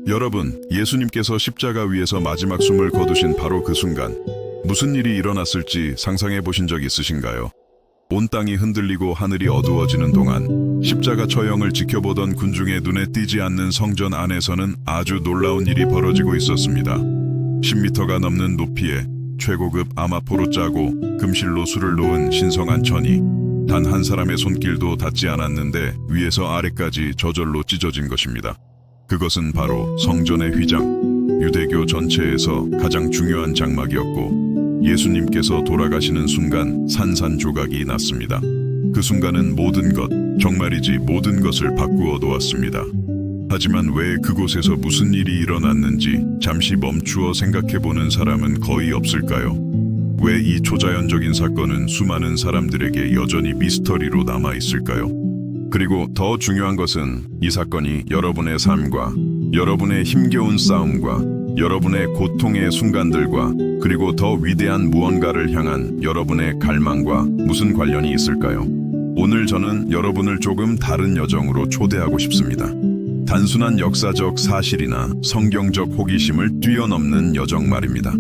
여러분, 예수님께서 십자가 위에서 마지막 숨을 거두신 바로 그 순간, 무슨 일이 일어났을지 상상해 보신 적 있으신가요? 온 땅이 흔들리고 하늘이 어두워지는 동안 십자가 처형을 지켜보던 군중의 눈에 띄지 않는 성전 안에서는 아주 놀라운 일이 벌어지고 있었습니다. 10m가 넘는 높이에 최고급 아마포로 짜고 금실로 술을 놓은 신성한 천이 단 한 사람의 손길도 닿지 않았는데 위에서 아래까지 저절로 찢어진 것입니다. 그것은 바로 성전의 휘장, 유대교 전체에서 가장 중요한 장막이었고 예수님께서 돌아가시는 순간 산산조각이 났습니다. 그 순간은 모든 것, 정말이지 모든 것을 바꾸어 놓았습니다. 하지만 왜 그곳에서 무슨 일이 일어났는지 잠시 멈추어 생각해보는 사람은 거의 없을까요? 왜 이 초자연적인 사건은 수많은 사람들에게 여전히 미스터리로 남아있을까요? 그리고 더 중요한 것은 이 사건이 여러분의 삶과 여러분의 힘겨운 싸움과 여러분의 고통의 순간들과 그리고 더 위대한 무언가를 향한 여러분의 갈망과 무슨 관련이 있을까요? 오늘 저는 여러분을 조금 다른 여정으로 초대하고 싶습니다. 단순한 역사적 사실이나 성경적 호기심을 뛰어넘는 여정 말입니다.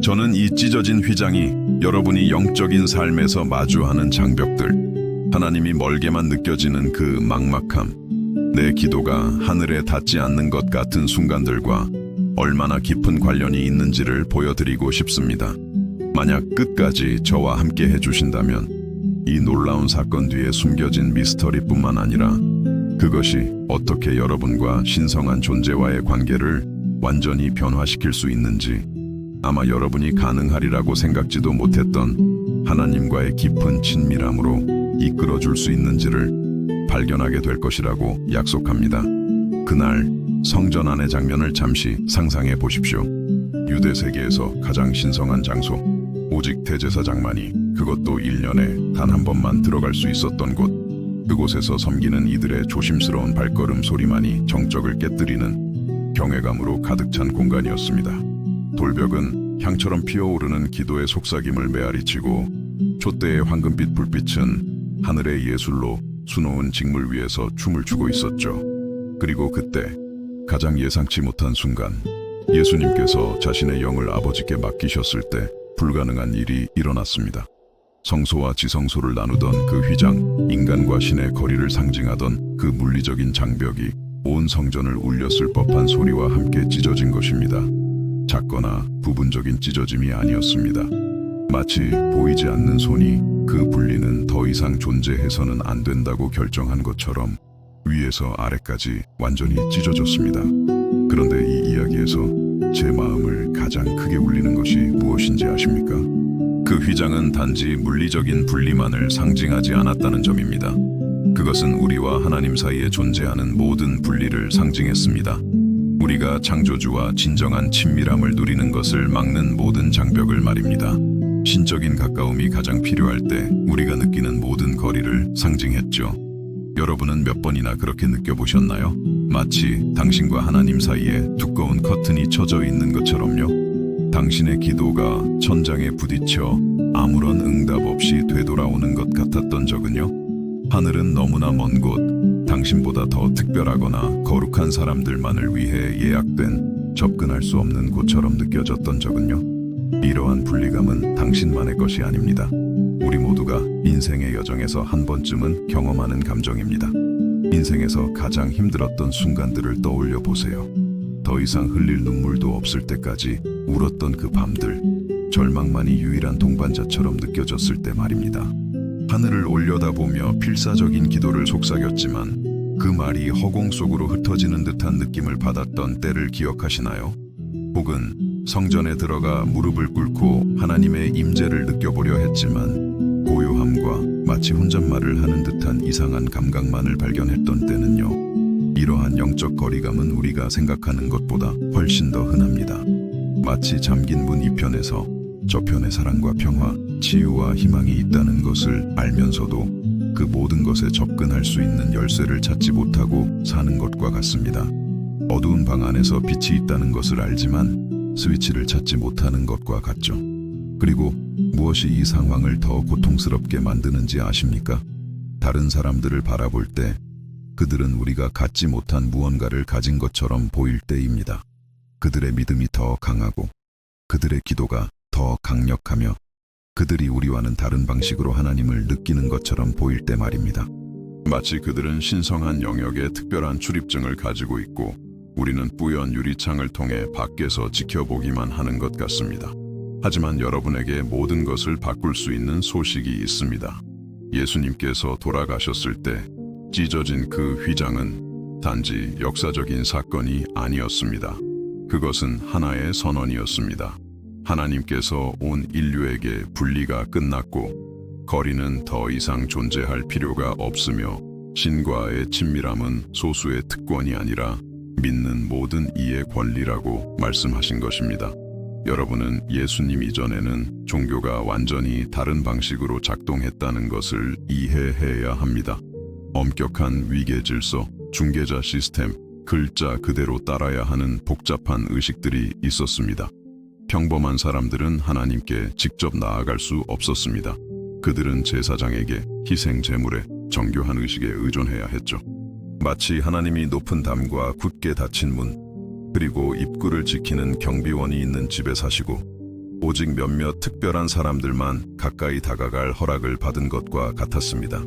저는 이 찢어진 휘장이 여러분이 영적인 삶에서 마주하는 장벽들, 하나님이 멀게만 느껴지는 그 막막함, 내 기도가 하늘에 닿지 않는 것 같은 순간들과 얼마나 깊은 관련이 있는지를 보여드리고 싶습니다. 만약 끝까지 저와 함께 해주신다면 이 놀라운 사건 뒤에 숨겨진 미스터리뿐만 아니라 그것이 어떻게 여러분과 신성한 존재와의 관계를 완전히 변화시킬 수 있는지, 아마 여러분이 가능하리라고 생각지도 못했던 하나님과의 깊은 친밀함으로 이끌어줄 수 있는지를 발견하게 될 것이라고 약속합니다. 그날 성전 안의 장면을 잠시 상상해 보십시오. 유대 세계에서 가장 신성한 장소, 오직 대제사장만이, 그것도 1년에 단 한 번만 들어갈 수 있었던 곳, 그곳에서 섬기는 이들의 조심스러운 발걸음 소리만이 정적을 깨뜨리는 경외감으로 가득 찬 공간이었습니다. 돌벽은 향처럼 피어오르는 기도의 속삭임을 메아리치고 촛대의 황금빛 불빛은 하늘의 예술로 수놓은 직물 위에서 춤을 추고 있었죠. 그리고 그때 가장 예상치 못한 순간, 예수님께서 자신의 영을 아버지께 맡기셨을 때 불가능한 일이 일어났습니다. 성소와 지성소를 나누던 그 휘장, 인간과 신의 거리를 상징하던 그 물리적인 장벽이 온 성전을 울렸을 법한 소리와 함께 찢어진 것입니다. 작거나 부분적인 찢어짐이 아니었습니다. 마치 보이지 않는 손이 그 분리는 더 이상 존재해서는 안 된다고 결정한 것처럼 위에서 아래까지 완전히 찢어졌습니다. 그런데 이 이야기에서 제 마음을 가장 크게 울리는 것이 무엇인지 아십니까? 그 휘장은 단지 물리적인 분리만을 상징하지 않았다는 점입니다. 그것은 우리와 하나님 사이에 존재하는 모든 분리를 상징했습니다. 우리가 창조주와 진정한 친밀함을 누리는 것을 막는 모든 장벽을 말입니다. 신적인 가까움이 가장 필요할 때 우리가 느끼는 모든 거리를 상징했죠. 여러분은 몇 번이나 그렇게 느껴보셨나요? 마치 당신과 하나님 사이에 두꺼운 커튼이 쳐져 있는 것처럼요. 당신의 기도가 천장에 부딪혀 아무런 응답 없이 되돌아오는 것 같았던 적은요? 하늘은 너무나 먼 곳, 당신보다 더 특별하거나 거룩한 사람들만을 위해 예약된 접근할 수 없는 곳처럼 느껴졌던 적은요? 이러한 분리감은 당신만의 것이 아닙니다. 우리 모두가 인생의 여정에서 한 번쯤은 경험하는 감정입니다. 인생에서 가장 힘들었던 순간들을 떠올려 보세요. 더 이상 흘릴 눈물도 없을 때까지 울었던 그 밤들, 절망만이 유일한 동반자처럼 느껴졌을 때 말입니다. 하늘을 올려다보며 필사적인 기도를 속삭였지만 그 말이 허공 속으로 흩어지는 듯한 느낌을 받았던 때를 기억하시나요? 혹은 성전에 들어가 무릎을 꿇고 하나님의 임재를 느껴보려 했지만 고요함과 마치 혼잣말을 하는 듯한 이상한 감각만을 발견했던 때는요. 이러한 영적 거리감은 우리가 생각하는 것보다 훨씬 더 흔합니다. 마치 잠긴 문 이편에서 저편의 사랑과 평화, 치유와 희망이 있다는 것을 알면서도 그 모든 것에 접근할 수 있는 열쇠를 찾지 못하고 사는 것과 같습니다. 어두운 방 안에서 빛이 있다는 것을 알지만 스위치를 찾지 못하는 것과 같죠. 그리고 무엇이 이 상황을 더 고통스럽게 만드는지 아십니까? 다른 사람들을 바라볼 때 그들은 우리가 갖지 못한 무언가를 가진 것처럼 보일 때입니다. 그들의 믿음이 더 강하고 그들의 기도가 더 강력하며 그들이 우리와는 다른 방식으로 하나님을 느끼는 것처럼 보일 때 말입니다. 마치 그들은 신성한 영역에 특별한 출입증을 가지고 있고 우리는 뿌연 유리창을 통해 밖에서 지켜보기만 하는 것 같습니다. 하지만 여러분에게 모든 것을 바꿀 수 있는 소식이 있습니다. 예수님께서 돌아가셨을 때 찢어진 그 휘장은 단지 역사적인 사건이 아니었습니다. 그것은 하나의 선언이었습니다. 하나님께서 온 인류에게 분리가 끝났고 거리는 더 이상 존재할 필요가 없으며 신과의 친밀함은 소수의 특권이 아니라 믿는 모든 이의 권리라고 말씀하신 것입니다. 여러분은 예수님 이전에는 종교가 완전히 다른 방식으로 작동했다는 것을 이해해야 합니다. 엄격한 위계 질서, 중개자 시스템, 글자 그대로 따라야 하는 복잡한 의식들이 있었습니다. 평범한 사람들은 하나님께 직접 나아갈 수 없었습니다. 그들은 제사장에게 희생 제물에 정교한 의식에 의존해야 했죠. 마치 하나님이 높은 담과 굳게 닫힌 문, 그리고 입구를 지키는 경비원이 있는 집에 사시고 오직 몇몇 특별한 사람들만 가까이 다가갈 허락을 받은 것과 같았습니다.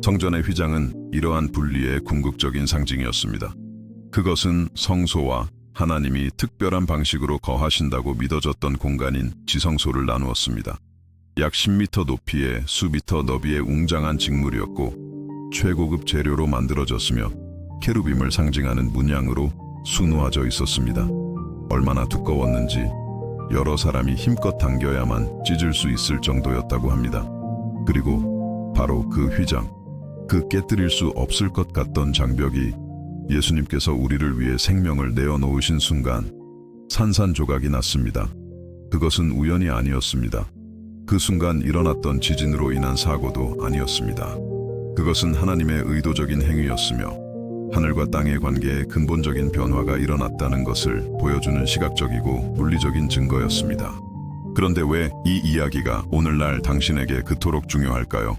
성전의 휘장은 이러한 분리의 궁극적인 상징이었습니다. 그것은 성소와 하나님이 특별한 방식으로 거하신다고 믿어졌던 공간인 지성소를 나누었습니다. 약 10m 높이에 수미터 너비의 웅장한 직물이었고 최고급 재료로 만들어졌으며 케루빔을 상징하는 문양으로 수놓아져 있었습니다. 얼마나 두꺼웠는지 여러 사람이 힘껏 당겨야만 찢을 수 있을 정도였다고 합니다. 그리고 바로 그 휘장, 그 깨뜨릴 수 없을 것 같던 장벽이 예수님께서 우리를 위해 생명을 내어놓으신 순간 산산조각이 났습니다. 그것은 우연이 아니었습니다. 그 순간 일어났던 지진으로 인한 사고도 아니었습니다. 그것은 하나님의 의도적인 행위였으며 하늘과 땅의 관계에 근본적인 변화가 일어났다는 것을 보여주는 시각적이고 물리적인 증거였습니다. 그런데 왜 이 이야기가 오늘날 당신에게 그토록 중요할까요?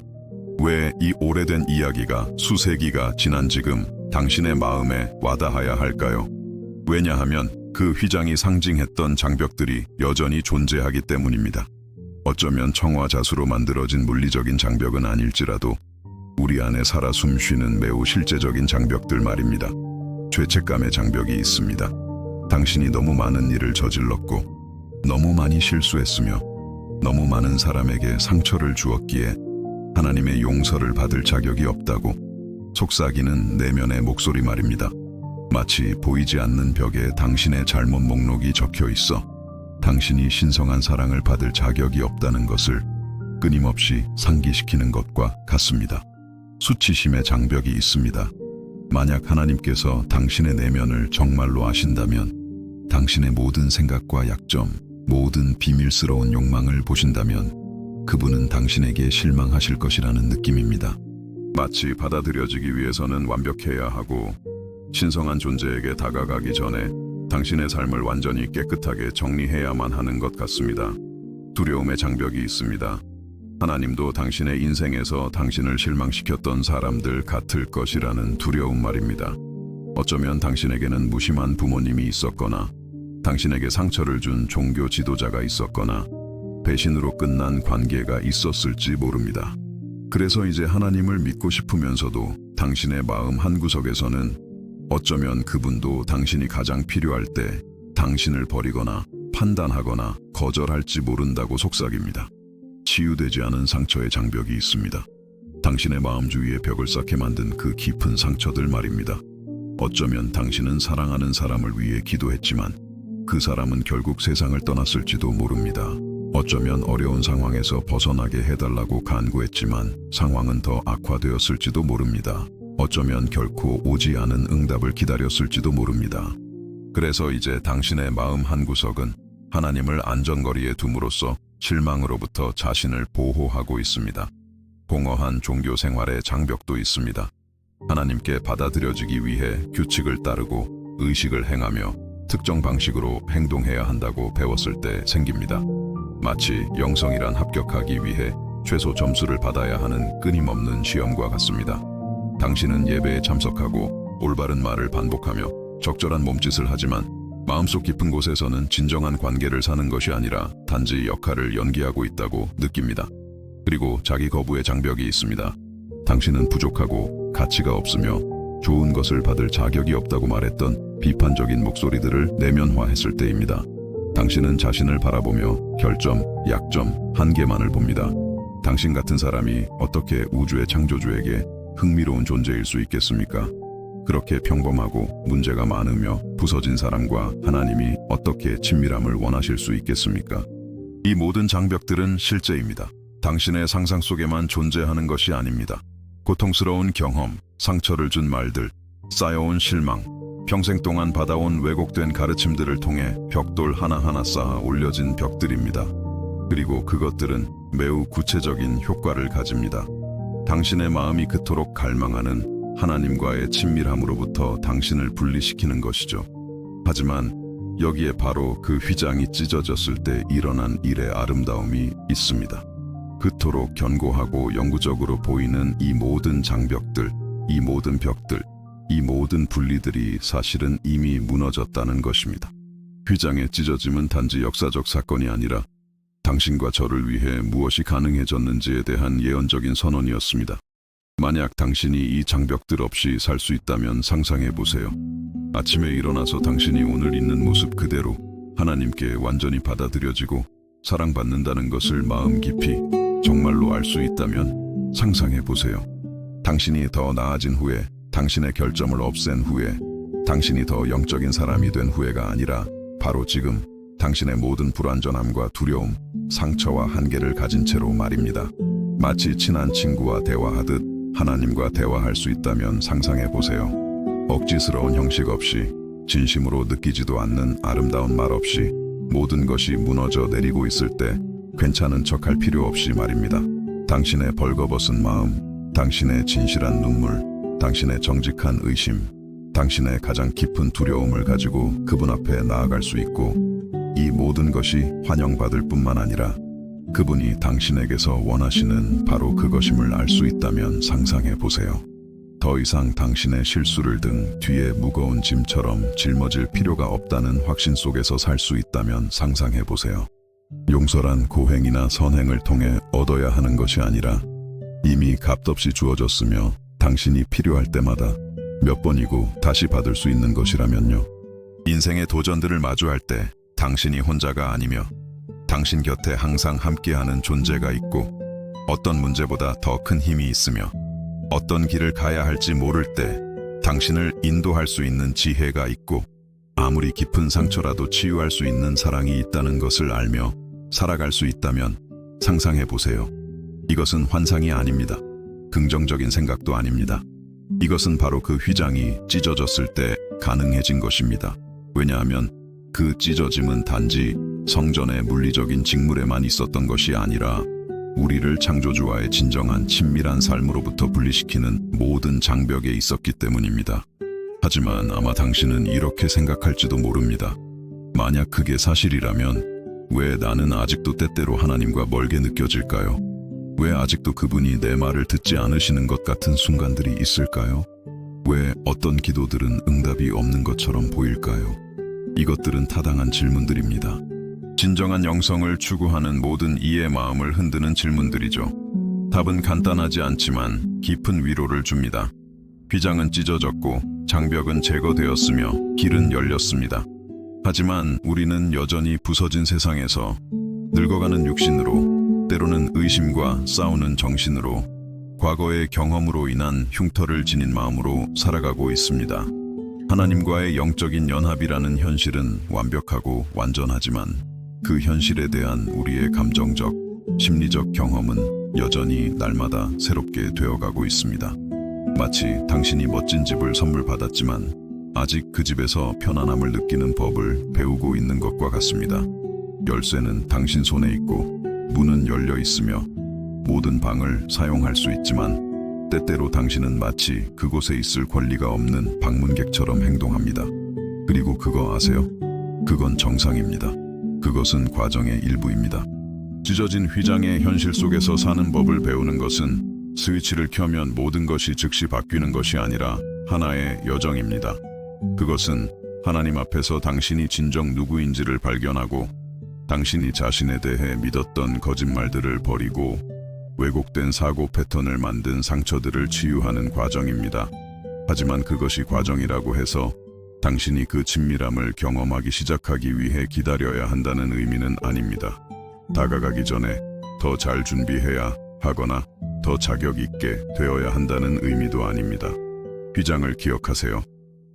왜 이 오래된 이야기가 수세기가 지난 지금 당신의 마음에 와닿아야 할까요? 왜냐하면 그 휘장이 상징했던 장벽들이 여전히 존재하기 때문입니다. 어쩌면 청화자수로 만들어진 물리적인 장벽은 아닐지라도 우리 안에 살아 숨쉬는 매우 실제적인 장벽들 말입니다. 죄책감의 장벽이 있습니다. 당신이 너무 많은 일을 저질렀고 너무 많이 실수했으며 너무 많은 사람에게 상처를 주었기에 하나님의 용서를 받을 자격이 없다고 속삭이는 내면의 목소리 말입니다. 마치 보이지 않는 벽에 당신의 잘못 목록이 적혀 있어 당신이 신성한 사랑을 받을 자격이 없다는 것을 끊임없이 상기시키는 것과 같습니다. 수치심의 장벽이 있습니다. 만약 하나님께서 당신의 내면을 정말로 아신다면, 당신의 모든 생각과 약점, 모든 비밀스러운 욕망을 보신다면 그분은 당신에게 실망하실 것이라는 느낌입니다. 마치 받아들여지기 위해서는 완벽해야 하고 신성한 존재에게 다가가기 전에 당신의 삶을 완전히 깨끗하게 정리해야만 하는 것 같습니다. 두려움의 장벽이 있습니다. 하나님도 당신의 인생에서 당신을 실망시켰던 사람들 같을 것이라는 두려움 말입니다. 어쩌면 당신에게는 무심한 부모님이 있었거나 당신에게 상처를 준 종교 지도자가 있었거나 배신으로 끝난 관계가 있었을지 모릅니다. 그래서 이제 하나님을 믿고 싶으면서도 당신의 마음 한구석에서는 어쩌면 그분도 당신이 가장 필요할 때 당신을 버리거나 판단하거나 거절할지 모른다고 속삭입니다. 치유되지 않은 상처의 장벽이 있습니다. 당신의 마음 주위에 벽을 쌓게 만든 그 깊은 상처들 말입니다. 어쩌면 당신은 사랑하는 사람을 위해 기도했지만 그 사람은 결국 세상을 떠났을지도 모릅니다. 어쩌면 어려운 상황에서 벗어나게 해달라고 간구했지만 상황은 더 악화되었을지도 모릅니다. 어쩌면 결코 오지 않은 응답을 기다렸을지도 모릅니다. 그래서 이제 당신의 마음 한구석은 하나님을 안전거리에 둠으로써 실망으로부터 자신을 보호하고 있습니다. 공허한 종교 생활의 장벽도 있습니다. 하나님께 받아들여지기 위해 규칙을 따르고 의식을 행하며 특정 방식으로 행동해야 한다고 배웠을 때 생깁니다. 마치 영성이란 합격하기 위해 최소 점수를 받아야 하는 끊임없는 시험과 같습니다. 당신은 예배에 참석하고 올바른 말을 반복하며 적절한 몸짓을 하지만 마음속 깊은 곳에서는 진정한 관계를 사는 것이 아니라 단지 역할을 연기하고 있다고 느낍니다. 그리고 자기 거부의 장벽이 있습니다. 당신은 부족하고 가치가 없으며 좋은 것을 받을 자격이 없다고 말했던 비판적인 목소리들을 내면화했을 때입니다. 당신은 자신을 바라보며 결점, 약점, 한계만을 봅니다. 당신 같은 사람이 어떻게 우주의 창조주에게 흥미로운 존재일 수 있겠습니까? 그렇게 평범하고 문제가 많으며 부서진 사람과 하나님이 어떻게 친밀함을 원하실 수 있겠습니까? 이 모든 장벽들은 실제입니다. 당신의 상상 속에만 존재하는 것이 아닙니다. 고통스러운 경험, 상처를 준 말들, 쌓여온 실망, 평생 동안 받아온 왜곡된 가르침들을 통해 벽돌 하나하나 쌓아 올려진 벽들입니다. 그리고 그것들은 매우 구체적인 효과를 가집니다. 당신의 마음이 그토록 갈망하는 하나님과의 친밀함으로부터 당신을 분리시키는 것이죠. 하지만 여기에 바로 그 휘장이 찢어졌을 때 일어난 일의 아름다움이 있습니다. 그토록 견고하고 영구적으로 보이는 이 모든 장벽들, 이 모든 벽들, 이 모든 분리들이 사실은 이미 무너졌다는 것입니다. 휘장의 찢어짐은 단지 역사적 사건이 아니라 당신과 저를 위해 무엇이 가능해졌는지에 대한 예언적인 선언이었습니다. 만약 당신이 이 장벽들 없이 살 수 있다면 상상해 보세요. 아침에 일어나서 당신이 오늘 있는 모습 그대로 하나님께 완전히 받아들여지고 사랑받는다는 것을 마음 깊이 정말로 알 수 있다면 상상해 보세요. 당신이 더 나아진 후에, 당신의 결점을 없앤 후에, 당신이 더 영적인 사람이 된 후에가 아니라 바로 지금 당신의 모든 불완전함과 두려움, 상처와 한계를 가진 채로 말입니다. 마치 친한 친구와 대화하듯 하나님과 대화할 수 있다면 상상해 보세요. 억지스러운 형식 없이, 진심으로 느끼지도 않는 아름다운 말 없이 모든 것이 무너져 내리고 있을 때 괜찮은 척할 필요 없이 말입니다. 당신의 벌거벗은 마음, 당신의 진실한 눈물, 당신의 정직한 의심, 당신의 가장 깊은 두려움을 가지고 그분 앞에 나아갈 수 있고, 이 모든 것이 환영받을 뿐만 아니라 그분이 당신에게서 원하시는 바로 그것임을 알 수 있다면 상상해 보세요. 더 이상 당신의 실수를 등 뒤에 무거운 짐처럼 짊어질 필요가 없다는 확신 속에서 살 수 있다면 상상해 보세요. 용서란 고행이나 선행을 통해 얻어야 하는 것이 아니라 이미 값없이 주어졌으며 당신이 필요할 때마다 몇 번이고 다시 받을 수 있는 것이라면요. 인생의 도전들을 마주할 때 당신이 혼자가 아니며 당신 곁에 항상 함께하는 존재가 있고, 어떤 문제보다 더 큰 힘이 있으며 어떤 길을 가야 할지 모를 때 당신을 인도할 수 있는 지혜가 있고, 아무리 깊은 상처라도 치유할 수 있는 사랑이 있다는 것을 알며 살아갈 수 있다면 상상해 보세요. 이것은 환상이 아닙니다. 긍정적인 생각도 아닙니다. 이것은 바로 그 휘장이 찢어졌을 때 가능해진 것입니다. 왜냐하면 그 찢어짐은 단지 성전의 물리적인 직물에만 있었던 것이 아니라 우리를 창조주와의 진정한 친밀한 삶으로부터 분리시키는 모든 장벽에 있었기 때문입니다. 하지만 아마 당신은 이렇게 생각할지도 모릅니다. 만약 그게 사실이라면 왜 나는 아직도 때때로 하나님과 멀게 느껴질까요? 왜 아직도 그분이 내 말을 듣지 않으시는 것 같은 순간들이 있을까요? 왜 어떤 기도들은 응답이 없는 것처럼 보일까요? 이것들은 타당한 질문들입니다. 진정한 영성을 추구하는 모든 이의 마음을 흔드는 질문들이죠. 답은 간단하지 않지만 깊은 위로를 줍니다. 휘장은 찢어졌고 장벽은 제거되었으며 길은 열렸습니다. 하지만 우리는 여전히 부서진 세상에서 늙어가는 육신으로, 때로는 의심과 싸우는 정신으로, 과거의 경험으로 인한 흉터를 지닌 마음으로 살아가고 있습니다. 하나님과의 영적인 연합이라는 현실은 완벽하고 완전하지만 그 현실에 대한 우리의 감정적, 심리적 경험은 여전히 날마다 새롭게 되어가고 있습니다. 마치 당신이 멋진 집을 선물 받았지만 아직 그 집에서 편안함을 느끼는 법을 배우고 있는 것과 같습니다. 열쇠는 당신 손에 있고 문은 열려 있으며 모든 방을 사용할 수 있지만 때때로 당신은 마치 그곳에 있을 권리가 없는 방문객처럼 행동합니다. 그리고 그거 아세요? 그건 정상입니다. 그것은 과정의 일부입니다. 찢어진 휘장의 현실 속에서 사는 법을 배우는 것은 스위치를 켜면 모든 것이 즉시 바뀌는 것이 아니라 하나의 여정입니다. 그것은 하나님 앞에서 당신이 진정 누구인지를 발견하고 당신이 자신에 대해 믿었던 거짓말들을 버리고 왜곡된 사고 패턴을 만든 상처들을 치유하는 과정입니다. 하지만 그것이 과정이라고 해서 당신이 그 친밀함을 경험하기 시작하기 위해 기다려야 한다는 의미는 아닙니다. 다가가기 전에 더 잘 준비해야 하거나 더 자격 있게 되어야 한다는 의미도 아닙니다. 휘장을 기억하세요.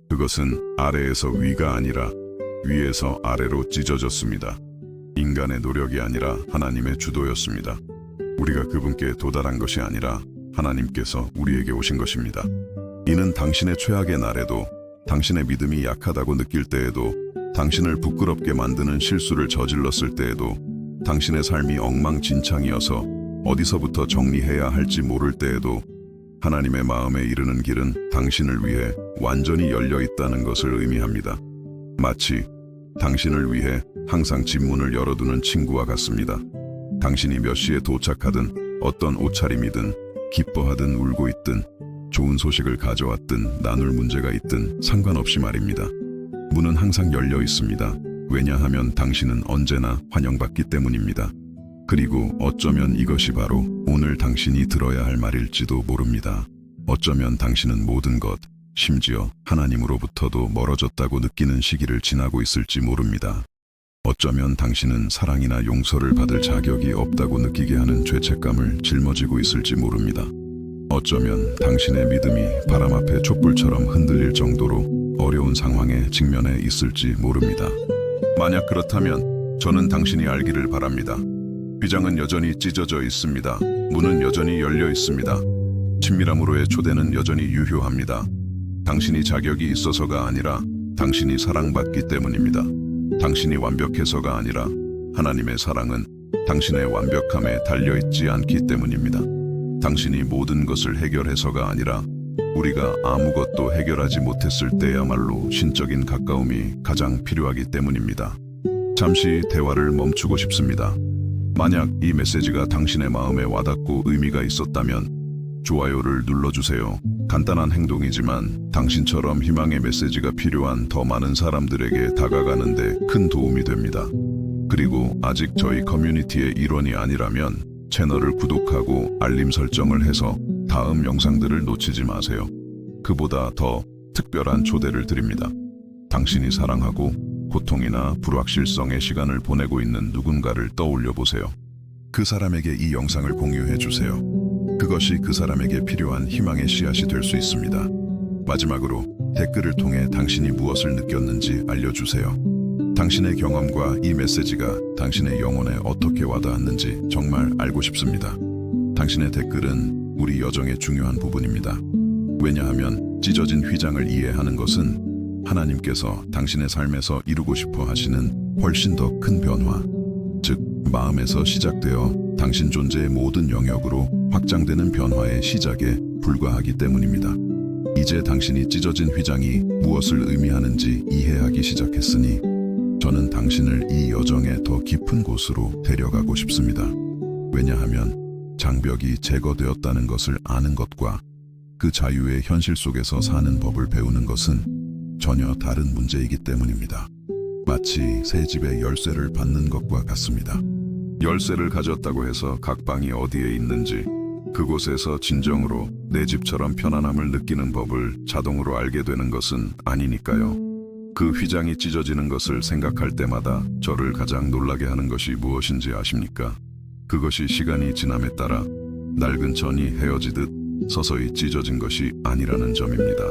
그것은 아래에서 위가 아니라 위에서 아래로 찢어졌습니다. 인간의 노력이 아니라 하나님의 주도였습니다. 우리가 그분께 도달한 것이 아니라 하나님께서 우리에게 오신 것입니다. 이는 당신의 최악의 날에도, 당신의 믿음이 약하다고 느낄 때에도, 당신을 부끄럽게 만드는 실수를 저질렀을 때에도, 당신의 삶이 엉망진창이어서 어디서부터 정리해야 할지 모를 때에도 하나님의 마음에 이르는 길은 당신을 위해 완전히 열려 있다는 것을 의미합니다. 마치 당신을 위해 항상 집문을 열어두는 친구와 같습니다. 당신이 몇 시에 도착하든 어떤 옷차림이든 기뻐하든 울고 있든 좋은 소식을 가져왔든 나눌 문제가 있든 상관없이 말입니다. 문은 항상 열려 있습니다. 왜냐하면 당신은 언제나 환영받기 때문입니다. 그리고 어쩌면 이것이 바로 오늘 당신이 들어야 할 말일지도 모릅니다. 어쩌면 당신은 모든 것, 심지어 하나님으로부터도 멀어졌다고 느끼는 시기를 지나고 있을지 모릅니다. 어쩌면 당신은 사랑이나 용서를 받을 자격이 없다고 느끼게 하는 죄책감을 짊어지고 있을지 모릅니다. 어쩌면 당신의 믿음이 바람 앞에 촛불처럼 흔들릴 정도로 어려운 상황에 직면해 있을지 모릅니다. 만약 그렇다면 저는 당신이 알기를 바랍니다. 휘장은 여전히 찢어져 있습니다. 문은 여전히 열려 있습니다. 친밀함으로의 초대는 여전히 유효합니다. 당신이 자격이 있어서가 아니라 당신이 사랑받기 때문입니다. 당신이 완벽해서가 아니라 하나님의 사랑은 당신의 완벽함에 달려있지 않기 때문입니다. 당신이 모든 것을 해결해서가 아니라 우리가 아무것도 해결하지 못했을 때야말로 신적인 가까움이 가장 필요하기 때문입니다. 잠시 대화를 멈추고 싶습니다. 만약 이 메시지가 당신의 마음에 와닿고 의미가 있었다면 좋아요를 눌러주세요. 간단한 행동이지만 당신처럼 희망의 메시지가 필요한 더 많은 사람들에게 다가가는 데 큰 도움이 됩니다. 그리고 아직 저희 커뮤니티의 일원이 아니라면 채널을 구독하고 알림 설정을 해서 다음 영상들을 놓치지 마세요. 그보다 더 특별한 초대를 드립니다. 당신이 사랑하고 고통이나 불확실성의 시간을 보내고 있는 누군가를 떠올려 보세요. 그 사람에게 이 영상을 공유해 주세요. 그것이 그 사람에게 필요한 희망의 씨앗이 될 수 있습니다. 마지막으로 댓글을 통해 당신이 무엇을 느꼈는지 알려주세요. 당신의 경험과 이 메시지가 당신의 영혼에 어떻게 와닿았는지 정말 알고 싶습니다. 당신의 댓글은 우리 여정의 중요한 부분입니다. 왜냐하면 찢어진 휘장을 이해하는 것은 하나님께서 당신의 삶에서 이루고 싶어 하시는 훨씬 더 큰 변화, 즉 마음에서 시작되어 당신 존재의 모든 영역으로 확장되는 변화의 시작에 불과하기 때문입니다. 이제 당신이 찢어진 휘장이 무엇을 의미하는지 이해하기 시작했으니 저는 당신을 이 여정의 더 깊은 곳으로 데려가고 싶습니다. 왜냐하면 장벽이 제거되었다는 것을 아는 것과 그 자유의 현실 속에서 사는 법을 배우는 것은 전혀 다른 문제이기 때문입니다. 마치 새 집의 열쇠를 받는 것과 같습니다. 열쇠를 가졌다고 해서 각 방이 어디에 있는지, 그곳에서 진정으로 내 집처럼 편안함을 느끼는 법을 자동으로 알게 되는 것은 아니니까요. 그 휘장이 찢어지는 것을 생각할 때마다 저를 가장 놀라게 하는 것이 무엇인지 아십니까? 그것이 시간이 지남에 따라 낡은 천이 헤어지듯 서서히 찢어진 것이 아니라는 점입니다.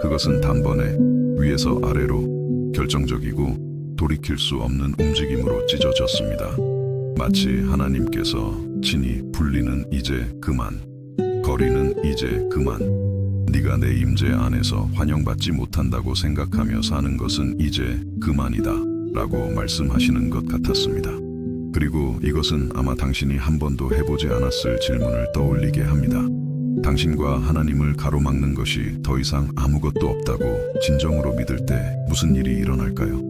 그것은 단번에 위에서 아래로 결정적이고 돌이킬 수 없는 움직임으로 찢어졌습니다. 마치 하나님께서 친히 분리는 이제 그만, 거리는 이제 그만, 네가 내 임재 안에서 환영받지 못한다고 생각하며 사는 것은 이제 그만이다 라고 말씀하시는 것 같았습니다. 그리고 이것은 아마 당신이 한 번도 해보지 않았을 질문을 떠올리게 합니다. 당신과 하나님을 가로막는 것이 더 이상 아무것도 없다고 진정으로 믿을 때 무슨 일이 일어날까요?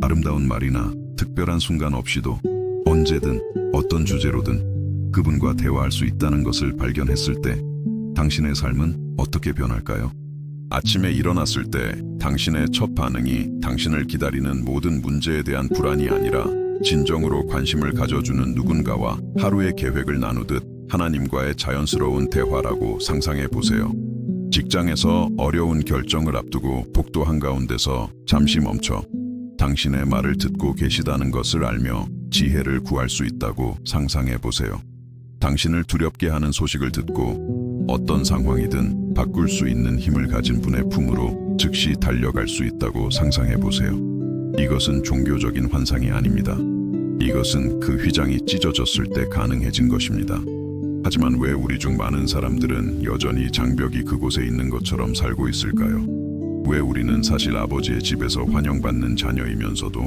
아름다운 말이나 특별한 순간 없이도 언제든 어떤 주제로든 그분과 대화할 수 있다는 것을 발견했을 때 당신의 삶은 어떻게 변할까요? 아침에 일어났을 때 당신의 첫 반응이 당신을 기다리는 모든 문제에 대한 불안이 아니라 진정으로 관심을 가져주는 누군가와 하루의 계획을 나누듯 하나님과의 자연스러운 대화라고 상상해 보세요. 직장에서 어려운 결정을 앞두고 복도 한가운데서 잠시 멈춰 당신의 말을 듣고 계시다는 것을 알며 지혜를 구할 수 있다고 상상해 보세요. 당신을 두렵게 하는 소식을 듣고 어떤 상황이든 바꿀 수 있는 힘을 가진 분의 품으로 즉시 달려갈 수 있다고 상상해 보세요. 이것은 종교적인 환상이 아닙니다. 이것은 그 휘장이 찢어졌을 때 가능해진 것입니다. 하지만 왜 우리 중 많은 사람들은 여전히 장벽이 그곳에 있는 것처럼 살고 있을까요? 왜 우리는 사실 아버지의 집에서 환영받는 자녀이면서도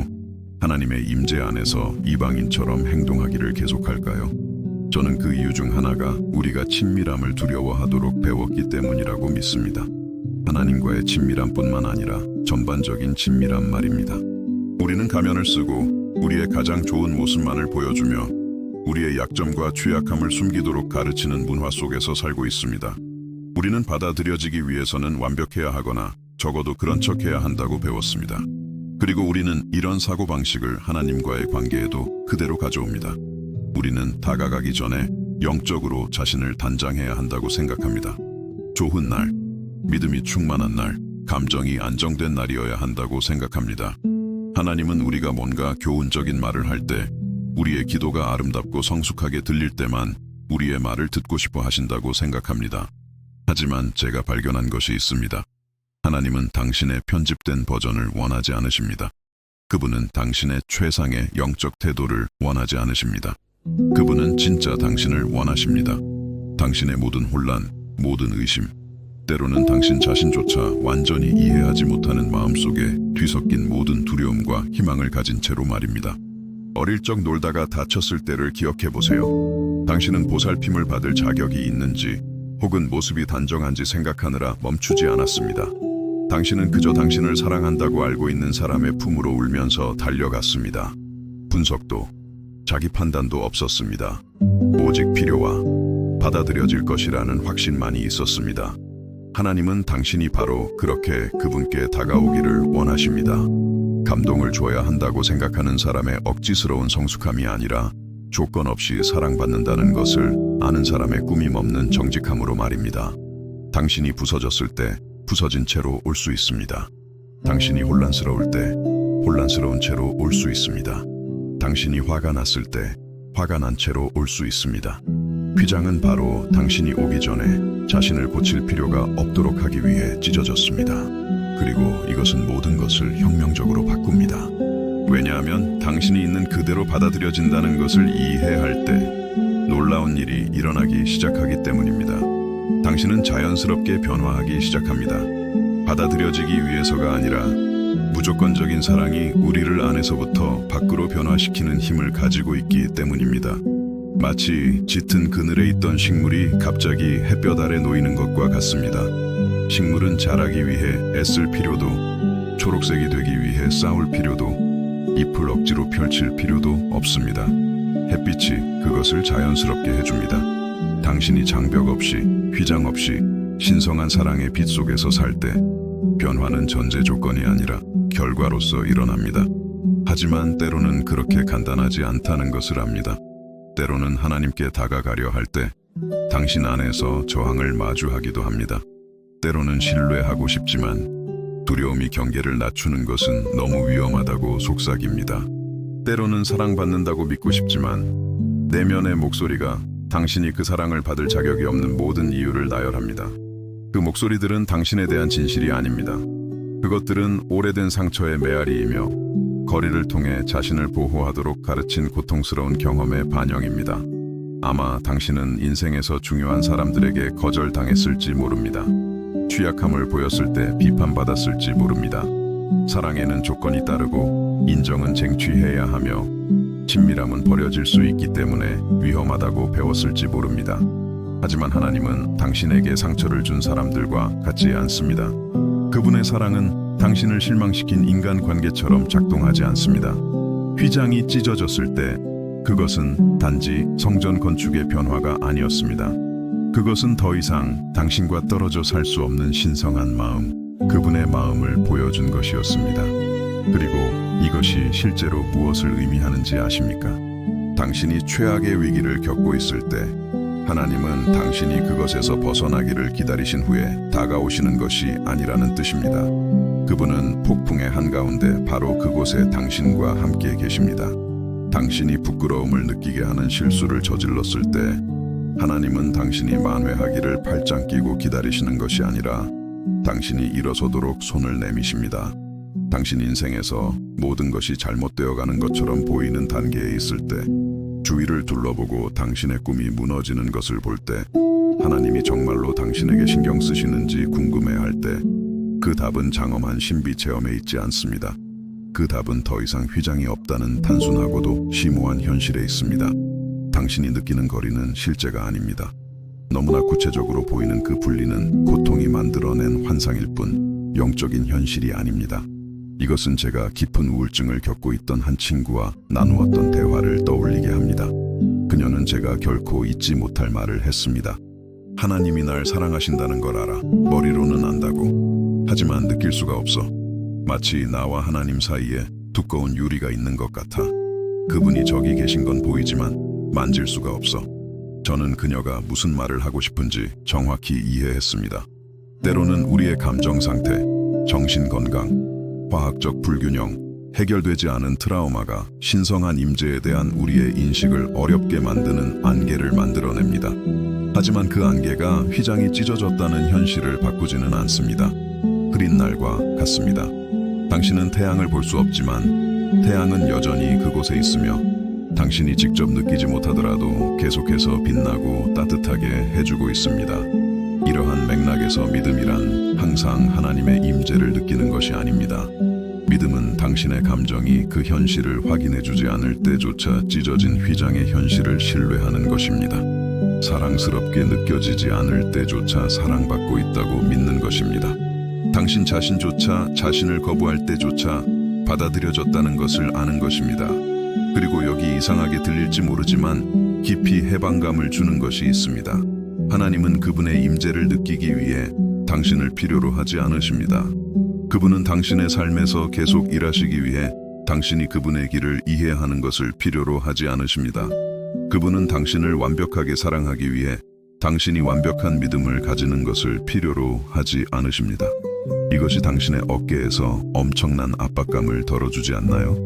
하나님의 임재 안에서 이방인처럼 행동하기를 계속할까요? 저는 그 이유 중 하나가 우리가 친밀함을 두려워하도록 배웠기 때문이라고 믿습니다. 하나님과의 친밀함뿐만 아니라 전반적인 친밀함 말입니다. 우리는 가면을 쓰고 우리의 가장 좋은 모습만을 보여주며 우리의 약점과 취약함을 숨기도록 가르치는 문화 속에서 살고 있습니다. 우리는 받아들여지기 위해서는 완벽해야 하거나 적어도 그런 척해야 한다고 배웠습니다. 그리고 우리는 이런 사고방식을 하나님과의 관계에도 그대로 가져옵니다. 우리는 다가가기 전에 영적으로 자신을 단장해야 한다고 생각합니다. 좋은 날, 믿음이 충만한 날, 감정이 안정된 날이어야 한다고 생각합니다. 하나님은 우리가 뭔가 교훈적인 말을 할 때, 우리의 기도가 아름답고 성숙하게 들릴 때만 우리의 말을 듣고 싶어 하신다고 생각합니다. 하지만 제가 발견한 것이 있습니다. 하나님은 당신의 편집된 버전을 원하지 않으십니다. 그분은 당신의 최상의 영적 태도를 원하지 않으십니다. 그분은 진짜 당신을 원하십니다. 당신의 모든 혼란, 모든 의심, 때로는 당신 자신조차 완전히 이해하지 못하는 마음속에 뒤섞인 모든 두려움과 희망을 가진 채로 말입니다. 어릴 적 놀다가 다쳤을 때를 기억해 보세요. 당신은 보살핌을 받을 자격이 있는지 혹은 모습이 단정한지 생각하느라 멈추지 않았습니다. 당신은 그저 당신을 사랑한다고 알고 있는 사람의 품으로 울면서 달려갔습니다. 분석도 자기 판단도 없었습니다. 오직 필요와 받아들여질 것이라는 확신만이 있었습니다. 하나님은 당신이 바로 그렇게 그분께 다가오기를 원하십니다. 감동을 줘야 한다고 생각하는 사람의 억지스러운 성숙함이 아니라 조건 없이 사랑받는다는 것을 아는 사람의 꾸밈 없는 정직함으로 말입니다. 당신이 부서졌을 때 부서진 채로 올 수 있습니다. 당신이 혼란스러울 때 혼란스러운 채로 올 수 있습니다. 당신이 화가 났을 때 화가 난 채로 올 수 있습니다. 휘장은 바로 당신이 오기 전에 자신을 고칠 필요가 없도록 하기 위해 찢어졌습니다. 그리고 이것은 모든 것을 혁명적으로 바꿉니다. 왜냐하면 당신이 있는 그대로 받아들여진다는 것을 이해할 때 놀라운 일이 일어나기 시작하기 때문입니다. 당신은 자연스럽게 변화하기 시작합니다. 받아들여지기 위해서가 아니라 무조건적인 사랑이 우리를 안에서부터 밖으로 변화시키는 힘을 가지고 있기 때문입니다. 마치 짙은 그늘에 있던 식물이 갑자기 햇볕 아래 놓이는 것과 같습니다. 식물은 자라기 위해 애쓸 필요도, 초록색이 되기 위해 싸울 필요도, 잎을 억지로 펼칠 필요도 없습니다. 햇빛이 그것을 자연스럽게 해줍니다. 당신이 장벽 없이, 휘장 없이 신성한 사랑의 빛 속에서 살 때 변화는 전제 조건이 아니라 결과로서 일어납니다. 하지만 때로는 그렇게 간단하지 않다는 것을 압니다. 때로는 하나님께 다가가려 할 때 당신 안에서 저항을 마주하기도 합니다. 때로는 신뢰하고 싶지만 두려움이 경계를 낮추는 것은 너무 위험하다고 속삭입니다. 때로는 사랑받는다고 믿고 싶지만 내면의 목소리가 당신이 그 사랑을 받을 자격이 없는 모든 이유를 나열합니다. 그 목소리들은 당신에 대한 진실이 아닙니다. 그것들은 오래된 상처의 메아리이며 거리를 통해 자신을 보호하도록 가르친 고통스러운 경험의 반영입니다. 아마 당신은 인생에서 중요한 사람들에게 거절당했을지 모릅니다. 취약함을 보였을 때 비판받았을지 모릅니다. 사랑에는 조건이 따르고 인정은 쟁취해야 하며 친밀함은 버려질 수 있기 때문에 위험하다고 배웠을지 모릅니다. 하지만 하나님은 당신에게 상처를 준 사람들과 같지 않습니다. 그분의 사랑은 당신을 실망시킨 인간관계처럼 작동하지 않습니다. 휘장이 찢어졌을 때 그것은 단지 성전 건축의 변화가 아니었습니다. 그것은 더 이상 당신과 떨어져 살 수 없는 신성한 마음, 그분의 마음을 보여준 것이었습니다. 그리고 이것이 실제로 무엇을 의미하는지 아십니까? 당신이 최악의 위기를 겪고 있을 때 하나님은 당신이 그것에서 벗어나기를 기다리신 후에 다가오시는 것이 아니라는 뜻입니다. 그분은 폭풍의 한가운데 바로 그곳에 당신과 함께 계십니다. 당신이 부끄러움을 느끼게 하는 실수를 저질렀을 때 하나님은 당신이 만회하기를 팔짱 끼고 기다리시는 것이 아니라 당신이 일어서도록 손을 내미십니다. 당신 인생에서 모든 것이 잘못되어 가는 것처럼 보이는 단계에 있을 때, 주위를 둘러보고 당신의 꿈이 무너지는 것을 볼 때, 하나님이 정말로 당신에게 신경 쓰시는지 궁금해할 때, 그 답은 장엄한 신비 체험에 있지 않습니다. 그 답은 더 이상 휘장이 없다는 단순하고도 심오한 현실에 있습니다. 당신이 느끼는 거리는 실제가 아닙니다. 너무나 구체적으로 보이는 그 분리는 고통이 만들어낸 환상일 뿐 영적인 현실이 아닙니다. 이것은 제가 깊은 우울증을 겪고 있던 한 친구와 나누었던 대화를 떠올리게 합니다. 그녀는 제가 결코 잊지 못할 말을 했습니다. 하나님이 날 사랑하신다는 걸 알아. 머리로는 안다고. 하지만 느낄 수가 없어. 마치 나와 하나님 사이에 두꺼운 유리가 있는 것 같아. 그분이 저기 계신 건 보이지만 만질 수가 없어. 저는 그녀가 무슨 말을 하고 싶은지 정확히 이해했습니다. 때로는 우리의 감정 상태, 정신 건강, 화학적 불균형, 해결되지 않은 트라우마가 신성한 임재에 대한 우리의 인식을 어렵게 만드는 안개를 만들어냅니다. 하지만 그 안개가 휘장이 찢어졌다는 현실을 바꾸지는 않습니다. 흐린 날과 같습니다. 당신은 태양을 볼 수 없지만 태양은 여전히 그곳에 있으며 당신이 직접 느끼지 못하더라도 계속해서 빛나고 따뜻하게 해주고 있습니다. 이러한 맥락에서 믿음이란 항상 하나님의 임재를 느끼는 것이 아닙니다. 믿음은 당신의 감정이 그 현실을 확인해주지 않을 때조차 찢어진 휘장의 현실을 신뢰하는 것입니다. 사랑스럽게 느껴지지 않을 때조차 사랑받고 있다고 믿는 것입니다. 당신 자신조차 자신을 거부할 때조차 받아들여졌다는 것을 아는 것입니다. 그리고 여기 이상하게 들릴지 모르지만 깊이 해방감을 주는 것이 있습니다. 하나님은 그분의 임재를 느끼기 위해 당신을 필요로 하지 않으십니다. 그분은 당신의 삶에서 계속 일하시기 위해 당신이 그분의 길을 이해하는 것을 필요로 하지 않으십니다. 그분은 당신을 완벽하게 사랑하기 위해 당신이 완벽한 믿음을 가지는 것을 필요로 하지 않으십니다. 이것이 당신의 어깨에서 엄청난 압박감을 덜어주지 않나요?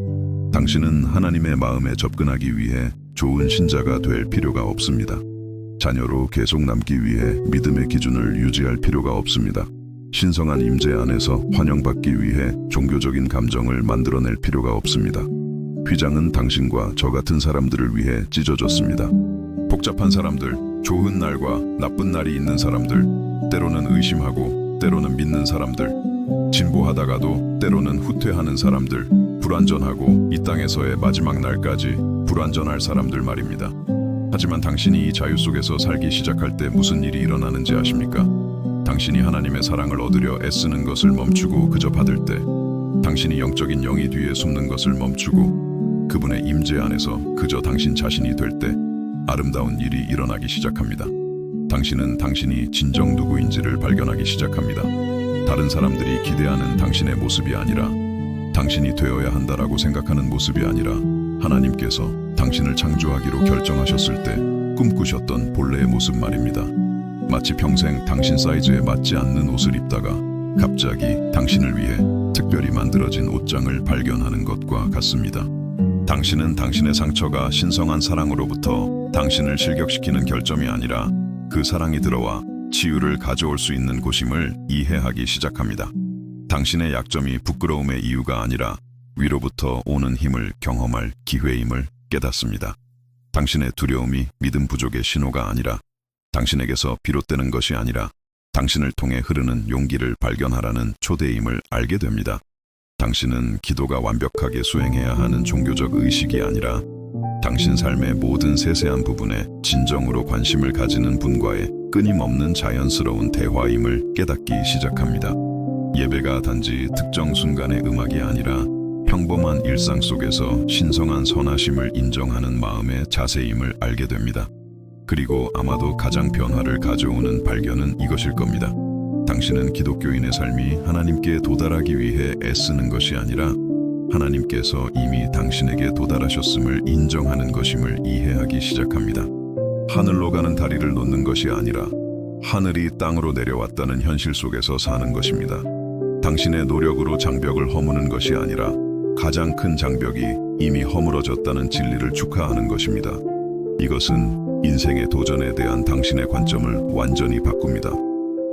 당신은 하나님의 마음에 접근하기 위해 좋은 신자가 될 필요가 없습니다. 자녀로 계속 남기 위해 믿음의 기준을 유지할 필요가 없습니다. 신성한 임재 안에서 환영받기 위해 종교적인 감정을 만들어낼 필요가 없습니다. 휘장은 당신과 저 같은 사람들을 위해 찢어졌습니다. 복잡한 사람들, 좋은 날과 나쁜 날이 있는 사람들, 때로는 의심하고 때로는 믿는 사람들, 진보하다가도 때로는 후퇴하는 사람들, 불완전하고 이 땅에서의 마지막 날까지 불완전할 사람들 말입니다. 하지만 당신이 이 자유 속에서 살기 시작할 때 무슨 일이 일어나는지 아십니까? 당신이 하나님의 사랑을 얻으려 애쓰는 것을 멈추고 그저 받을 때, 당신이 영적인 영이 뒤에 숨는 것을 멈추고 그분의 임재 안에서 그저 당신 자신이 될 때 아름다운 일이 일어나기 시작합니다. 당신은 당신이 진정 누구인지를 발견하기 시작합니다. 다른 사람들이 기대하는 당신의 모습이 아니라, 당신이 되어야 한다라고 생각하는 모습이 아니라, 하나님께서 당신을 창조하기로 결정하셨을 때 꿈꾸셨던 본래의 모습 말입니다. 마치 평생 당신 사이즈에 맞지 않는 옷을 입다가 갑자기 당신을 위해 특별히 만들어진 옷장을 발견하는 것과 같습니다. 당신은 당신의 상처가 신성한 사랑으로부터 당신을 실격시키는 결점이 아니라 그 사랑이 들어와 치유를 가져올 수 있는 곳임을 이해하기 시작합니다. 당신의 약점이 부끄러움의 이유가 아니라 위로부터 오는 힘을 경험할 기회임을 깨닫습니다. 당신의 두려움이 믿음 부족의 신호가 아니라, 당신에게서 비롯되는 것이 아니라 당신을 통해 흐르는 용기를 발견하라는 초대임을 알게 됩니다. 당신은 기도가 완벽하게 수행해야 하는 종교적 의식이 아니라 당신 삶의 모든 세세한 부분에 진정으로 관심을 가지는 분과의 끊임없는 자연스러운 대화임을 깨닫기 시작합니다. 예배가 단지 특정 순간의 음악이 아니라 평범한 일상 속에서 신성한 선하심을 인정하는 마음의 자세임을 알게 됩니다. 그리고 아마도 가장 변화를 가져오는 발견은 이것일 겁니다. 당신은 기독교인의 삶이 하나님께 도달하기 위해 애쓰는 것이 아니라 하나님께서 이미 당신에게 도달하셨음을 인정하는 것임을 이해하기 시작합니다. 하늘로 가는 다리를 놓는 것이 아니라 하늘이 땅으로 내려왔다는 현실 속에서 사는 것입니다. 당신의 노력으로 장벽을 허무는 것이 아니라 가장 큰 장벽이 이미 허물어졌다는 진리를 축하하는 것입니다. 이것은 인생의 도전에 대한 당신의 관점을 완전히 바꿉니다.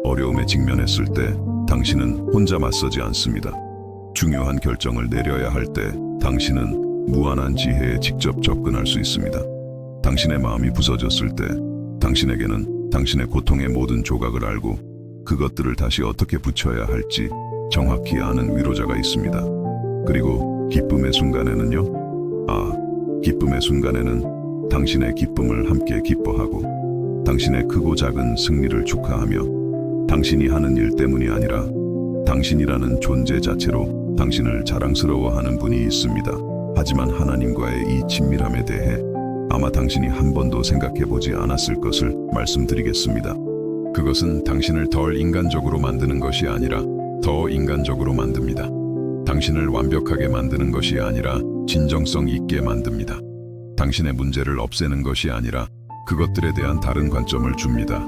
어려움에 직면했을 때 당신은 혼자 맞서지 않습니다. 중요한 결정을 내려야 할 때 당신은 무한한 지혜에 직접 접근할 수 있습니다. 당신의 마음이 부서졌을 때 당신에게는 당신의 고통의 모든 조각을 알고 그것들을 다시 어떻게 붙여야 할지 정확히 아는 위로자가 있습니다. 그리고 기쁨의 순간에는요? 기쁨의 순간에는 당신의 기쁨을 함께 기뻐하고 당신의 크고 작은 승리를 축하하며 당신이 하는 일 때문이 아니라 당신이라는 존재 자체로 당신을 자랑스러워하는 분이 있습니다. 하지만 하나님과의 이 친밀함에 대해 아마 당신이 한 번도 생각해보지 않았을 것을 말씀드리겠습니다. 그것은 당신을 덜 인간적으로 만드는 것이 아니라 더 인간적으로 만듭니다. 당신을 완벽하게 만드는 것이 아니라 진정성 있게 만듭니다. 당신의 문제를 없애는 것이 아니라 그것들에 대한 다른 관점을 줍니다.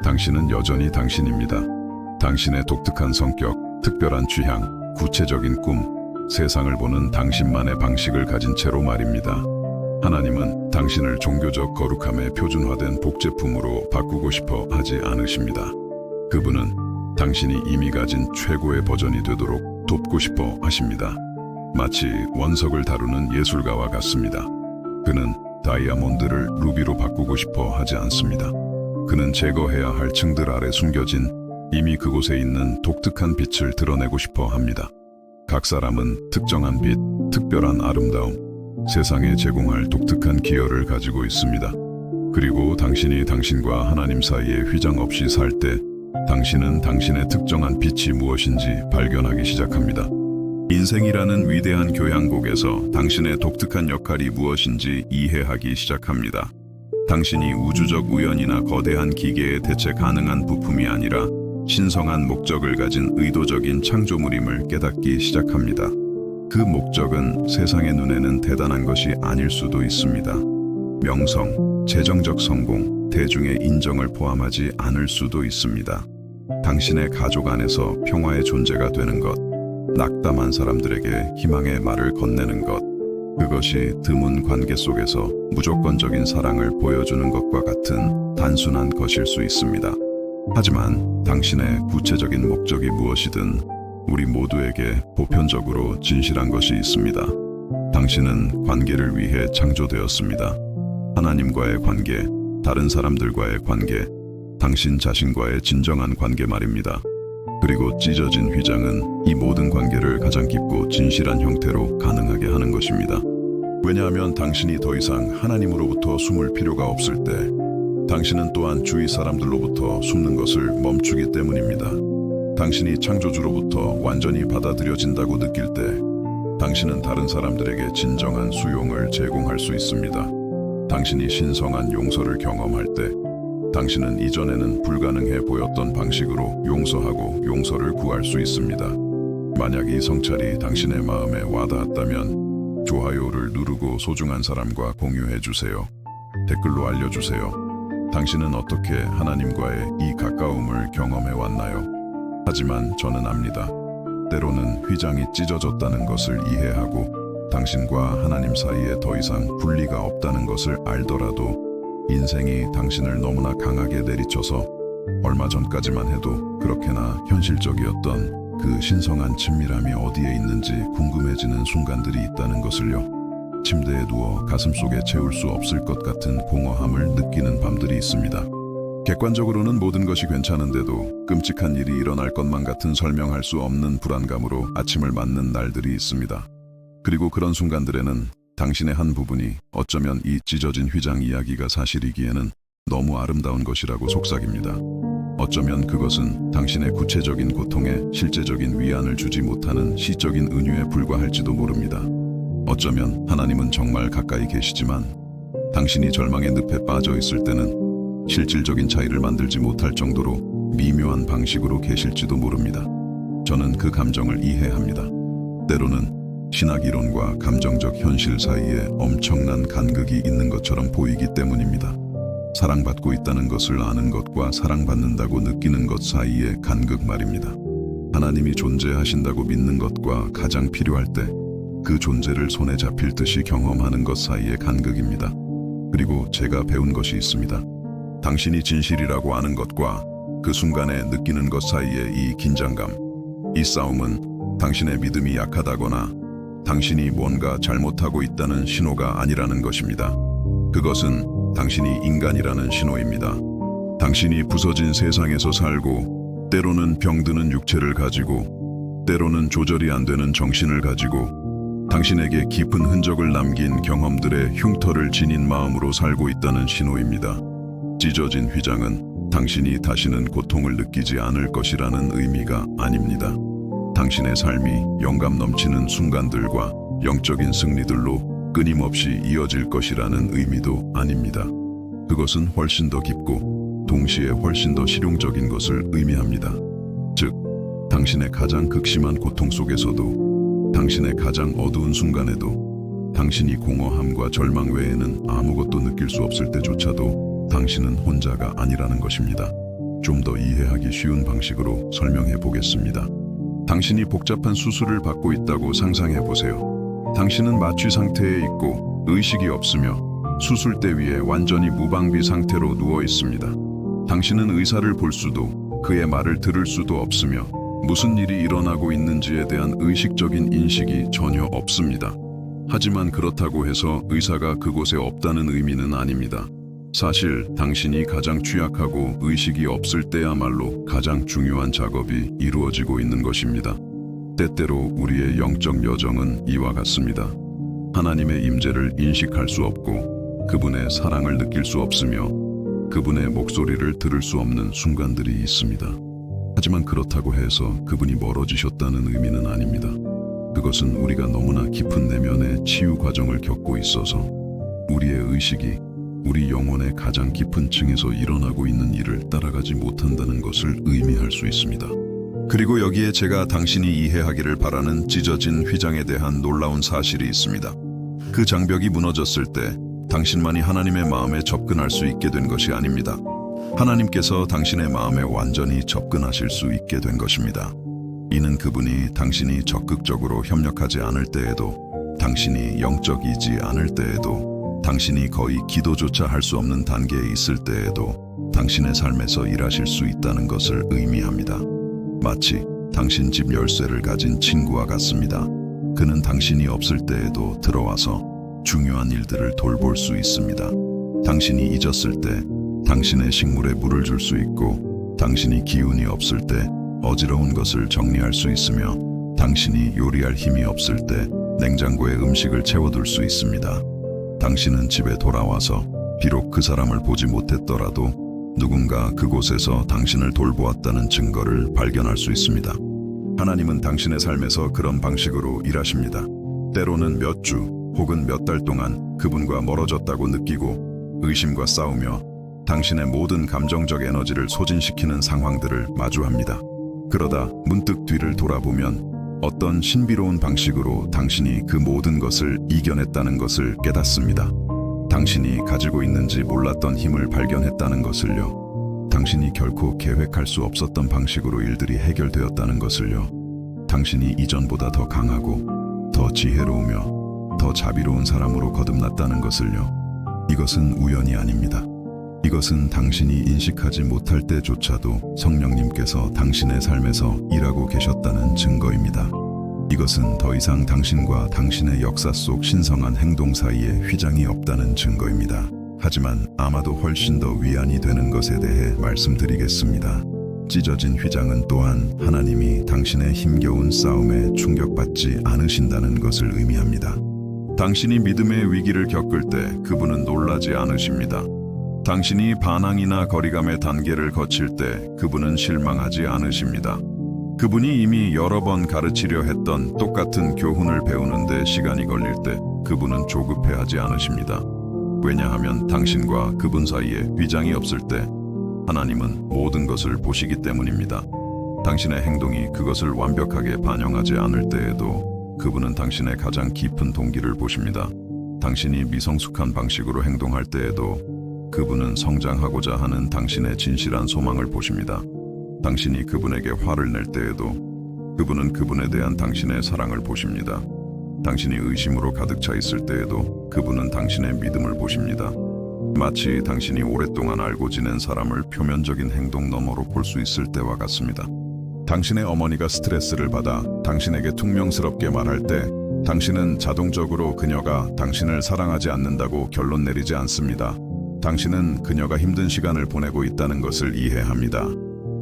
당신은 여전히 당신입니다. 당신의 독특한 성격, 특별한 취향, 구체적인 꿈, 세상을 보는 당신만의 방식을 가진 채로 말입니다. 하나님은 당신을 종교적 거룩함에 표준화된 복제품으로 바꾸고 싶어 하지 않으십니다. 그분은 당신이 이미 가진 최고의 버전이 되도록 돕고 싶어 하십니다. 마치 원석을 다루는 예술가와 같습니다. 그는 다이아몬드를 루비로 바꾸고 싶어 하지 않습니다. 그는 제거해야 할 층들 아래 숨겨진 이미 그곳에 있는 독특한 빛을 드러내고 싶어 합니다. 각 사람은 특정한 빛, 특별한 아름다움, 세상에 제공할 독특한 기여를 가지고 있습니다. 그리고 당신이 당신과 하나님 사이에 휘장 없이 살 때 당신은 당신의 특정한 빛이 무엇인지 발견하기 시작합니다. 인생이라는 위대한 교향곡에서 당신의 독특한 역할이 무엇인지 이해하기 시작합니다. 당신이 우주적 우연이나 거대한 기계에 대체 가능한 부품이 아니라 신성한 목적을 가진 의도적인 창조물임을 깨닫기 시작합니다. 그 목적은 세상의 눈에는 대단한 것이 아닐 수도 있습니다. 명성, 재정적 성공, 대중의 인정을 포함하지 않을 수도 있습니다. 당신의 가족 안에서 평화의 존재가 되는 것, 낙담한 사람들에게 희망의 말을 건네는 것, 그것이 드문 관계 속에서 무조건적인 사랑을 보여주는 것과 같은 단순한 것일 수 있습니다. 하지만 당신의 구체적인 목적이 무엇이든 우리 모두에게 보편적으로 진실한 것이 있습니다. 당신은 관계를 위해 창조되었습니다. 하나님과의 관계, 다른 사람들과의 관계, 당신 자신과의 진정한 관계 말입니다. 그리고 찢어진 휘장은 이 모든 관계를 가장 깊고 진실한 형태로 가능하게 하는 것입니다. 왜냐하면 당신이 더 이상 하나님으로부터 숨을 필요가 없을 때 당신은 또한 주위 사람들로부터 숨는 것을 멈추기 때문입니다. 당신이 창조주로부터 완전히 받아들여진다고 느낄 때 당신은 다른 사람들에게 진정한 수용을 제공할 수 있습니다. 당신이 신성한 용서를 경험할 때 당신은 이전에는 불가능해 보였던 방식으로 용서하고 용서를 구할 수 있습니다. 만약 이 성찰이 당신의 마음에 와닿았다면 좋아요를 누르고 소중한 사람과 공유해 주세요. 댓글로 알려주세요. 당신은 어떻게 하나님과의 이 가까움을 경험해 왔나요? 하지만 저는 압니다. 때로는 휘장이 찢어졌다는 것을 이해하고 당신과 하나님 사이에 더 이상 분리가 없다는 것을 알더라도 인생이 당신을 너무나 강하게 내리쳐서 얼마 전까지만 해도 그렇게나 현실적이었던 그 신성한 친밀함이 어디에 있는지 궁금해지는 순간들이 있다는 것을요. 침대에 누워 가슴 속에 채울 수 없을 것 같은 공허함을 느끼는 밤들이 있습니다. 객관적으로는 모든 것이 괜찮은데도 끔찍한 일이 일어날 것만 같은 설명할 수 없는 불안감으로 아침을 맞는 날들이 있습니다. 그리고 그런 순간들에는 당신의 한 부분이 어쩌면 이 찢어진 휘장 이야기가 사실이기에는 너무 아름다운 것이라고 속삭입니다. 어쩌면 그것은 당신의 구체적인 고통에 실제적인 위안을 주지 못하는 시적인 은유에 불과할지도 모릅니다. 어쩌면 하나님은 정말 가까이 계시지만 당신이 절망의 늪에 빠져 있을 때는 실질적인 차이를 만들지 못할 정도로 미묘한 방식으로 계실지도 모릅니다. 저는 그 감정을 이해합니다. 때로는 신학 이론과 감정적 현실 사이에 엄청난 간극이 있는 것처럼 보이기 때문입니다. 사랑받고 있다는 것을 아는 것과 사랑받는다고 느끼는 것 사이의 간극 말입니다. 하나님이 존재하신다고 믿는 것과 가장 필요할 때 그 존재를 손에 잡힐 듯이 경험하는 것 사이의 간극입니다. 그리고 제가 배운 것이 있습니다. 당신이 진실이라고 아는 것과 그 순간에 느끼는 것 사이의 이 긴장감, 이 싸움은 당신의 믿음이 약하다거나 당신이 뭔가 잘못하고 있다는 신호가 아니라는 것입니다. 그것은 당신이 인간이라는 신호입니다. 당신이 부서진 세상에서 살고 때로는 병드는 육체를 가지고 때로는 조절이 안 되는 정신을 가지고 당신에게 깊은 흔적을 남긴 경험들의 흉터를 지닌 마음으로 살고 있다는 신호입니다. 찢어진 휘장은 당신이 다시는 고통을 느끼지 않을 것이라는 의미가 아닙니다. 당신의 삶이 영감 넘치는 순간들과 영적인 승리들로 끊임없이 이어질 것이라는 의미도 아닙니다. 그것은 훨씬 더 깊고 동시에 훨씬 더 실용적인 것을 의미합니다. 즉, 당신의 가장 극심한 고통 속에서도 당신의 가장 어두운 순간에도 당신이 공허함과 절망 외에는 아무것도 느낄 수 없을 때조차도 당신은 혼자가 아니라는 것입니다. 좀 더 이해하기 쉬운 방식으로 설명해 보겠습니다. 당신이 복잡한 수술을 받고 있다고 상상해 보세요. 당신은 마취 상태에 있고 의식이 없으며 수술대 위에 완전히 무방비 상태로 누워 있습니다. 당신은 의사를 볼 수도 그의 말을 들을 수도 없으며 무슨 일이 일어나고 있는지에 대한 의식적인 인식이 전혀 없습니다. 하지만 그렇다고 해서 의사가 그곳에 없다는 의미는 아닙니다. 사실 당신이 가장 취약하고 의식이 없을 때야말로 가장 중요한 작업이 이루어지고 있는 것입니다. 때때로 우리의 영적 여정은 이와 같습니다. 하나님의 임재를 인식할 수 없고 그분의 사랑을 느낄 수 없으며 그분의 목소리를 들을 수 없는 순간들이 있습니다. 하지만 그렇다고 해서 그분이 멀어지셨다는 의미는 아닙니다. 그것은 우리가 너무나 깊은 내면의 치유 과정을 겪고 있어서 우리의 의식이 우리 영혼의 가장 깊은 층에서 일어나고 있는 일을 따라가지 못한다는 것을 의미할 수 있습니다. 그리고 여기에 제가 당신이 이해하기를 바라는 찢어진 휘장에 대한 놀라운 사실이 있습니다. 그 장벽이 무너졌을 때 당신만이 하나님의 마음에 접근할 수 있게 된 것이 아닙니다. 하나님께서 당신의 마음에 완전히 접근하실 수 있게 된 것입니다. 이는 그분이 당신이 적극적으로 협력하지 않을 때에도, 당신이 영적이지 않을 때에도, 당신이 거의 기도조차 할 수 없는 단계에 있을 때에도 당신의 삶에서 일하실 수 있다는 것을 의미합니다. 마치 당신 집 열쇠를 가진 친구와 같습니다. 그는 당신이 없을 때에도 들어와서 중요한 일들을 돌볼 수 있습니다. 당신이 잊었을 때 당신의 식물에 물을 줄 수 있고, 당신이 기운이 없을 때 어지러운 것을 정리할 수 있으며, 당신이 요리할 힘이 없을 때 냉장고에 음식을 채워둘 수 있습니다. 당신은 집에 돌아와서 비록 그 사람을 보지 못했더라도 누군가 그곳에서 당신을 돌보았다는 증거를 발견할 수 있습니다. 하나님은 당신의 삶에서 그런 방식으로 일하십니다. 때로는 몇 주 혹은 몇 달 동안 그분과 멀어졌다고 느끼고 의심과 싸우며 당신의 모든 감정적 에너지를 소진시키는 상황들을 마주합니다. 그러다 문득 뒤를 돌아보면 어떤 신비로운 방식으로 당신이 그 모든 것을 이겨냈다는 것을 깨닫습니다. 당신이 가지고 있는지 몰랐던 힘을 발견했다는 것을요. 당신이 결코 계획할 수 없었던 방식으로 일들이 해결되었다는 것을요. 당신이 이전보다 더 강하고 더 지혜로우며 더 자비로운 사람으로 거듭났다는 것을요. 이것은 우연이 아닙니다. 이것은 당신이 인식하지 못할 때조차도 성령님께서 당신의 삶에서 일하고 계셨다는 증거입니다. 이것은 더 이상 당신과 당신의 역사 속 신성한 행동 사이에 휘장이 없다는 증거입니다. 하지만 아마도 훨씬 더 위안이 되는 것에 대해 말씀드리겠습니다. 찢어진 휘장은 또한 하나님이 당신의 힘겨운 싸움에 충격받지 않으신다는 것을 의미합니다. 당신이 믿음의 위기를 겪을 때 그분은 놀라지 않으십니다. 당신이 반항이나 거리감의 단계를 거칠 때 그분은 실망하지 않으십니다. 그분이 이미 여러 번 가르치려 했던 똑같은 교훈을 배우는데 시간이 걸릴 때 그분은 조급해하지 않으십니다. 왜냐하면 당신과 그분 사이에 휘장이 없을 때 하나님은 모든 것을 보시기 때문입니다. 당신의 행동이 그것을 완벽하게 반영하지 않을 때에도 그분은 당신의 가장 깊은 동기를 보십니다. 당신이 미성숙한 방식으로 행동할 때에도 그분은 성장하고자 하는 당신의 진실한 소망을 보십니다. 당신이 그분에게 화를 낼 때에도 그분은 그분에 대한 당신의 사랑을 보십니다. 당신이 의심으로 가득 차 있을 때에도 그분은 당신의 믿음을 보십니다. 마치 당신이 오랫동안 알고 지낸 사람을 표면적인 행동 너머로 볼 수 있을 때와 같습니다. 당신의 어머니가 스트레스를 받아 당신에게 퉁명스럽게 말할 때 당신은 자동적으로 그녀가 당신을 사랑하지 않는다고 결론 내리지 않습니다. 당신은 그녀가 힘든 시간을 보내고 있다는 것을 이해합니다.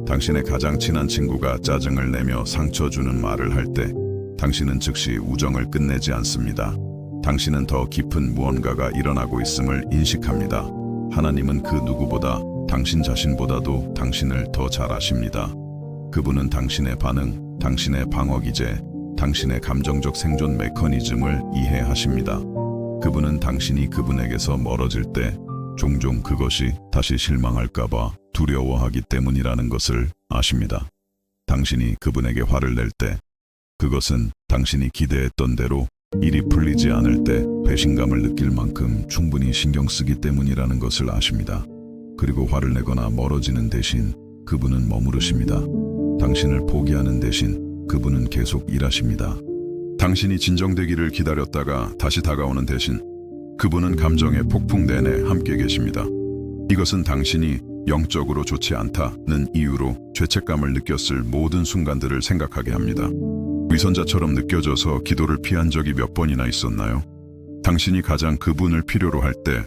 당신의 가장 친한 친구가 짜증을 내며 상처 주는 말을 할 때 당신은 즉시 우정을 끝내지 않습니다. 당신은 더 깊은 무언가가 일어나고 있음을 인식합니다. 하나님은 그 누구보다 당신 자신보다도 당신을 더 잘 아십니다. 그분은 당신의 반응, 당신의 방어 기제, 당신의 감정적 생존 메커니즘을 이해하십니다. 그분은 당신이 그분에게서 멀어질 때 종종 그것이 다시 실망할까봐 두려워하기 때문이라는 것을 아십니다. 당신이 그분에게 화를 낼 때 그것은 당신이 기대했던 대로 일이 풀리지 않을 때 배신감을 느낄 만큼 충분히 신경 쓰기 때문이라는 것을 아십니다. 그리고 화를 내거나 멀어지는 대신 그분은 머무르십니다. 당신을 포기하는 대신 그분은 계속 일하십니다. 당신이 진정되기를 기다렸다가 다시 다가오는 대신 그분은 감정의 폭풍 내내 함께 계십니다. 이것은 당신이 영적으로 좋지 않다는 이유로 죄책감을 느꼈을 모든 순간들을 생각하게 합니다. 위선자처럼 느껴져서 기도를 피한 적이 몇 번이나 있었나요? 당신이 가장 그분을 필요로 할 때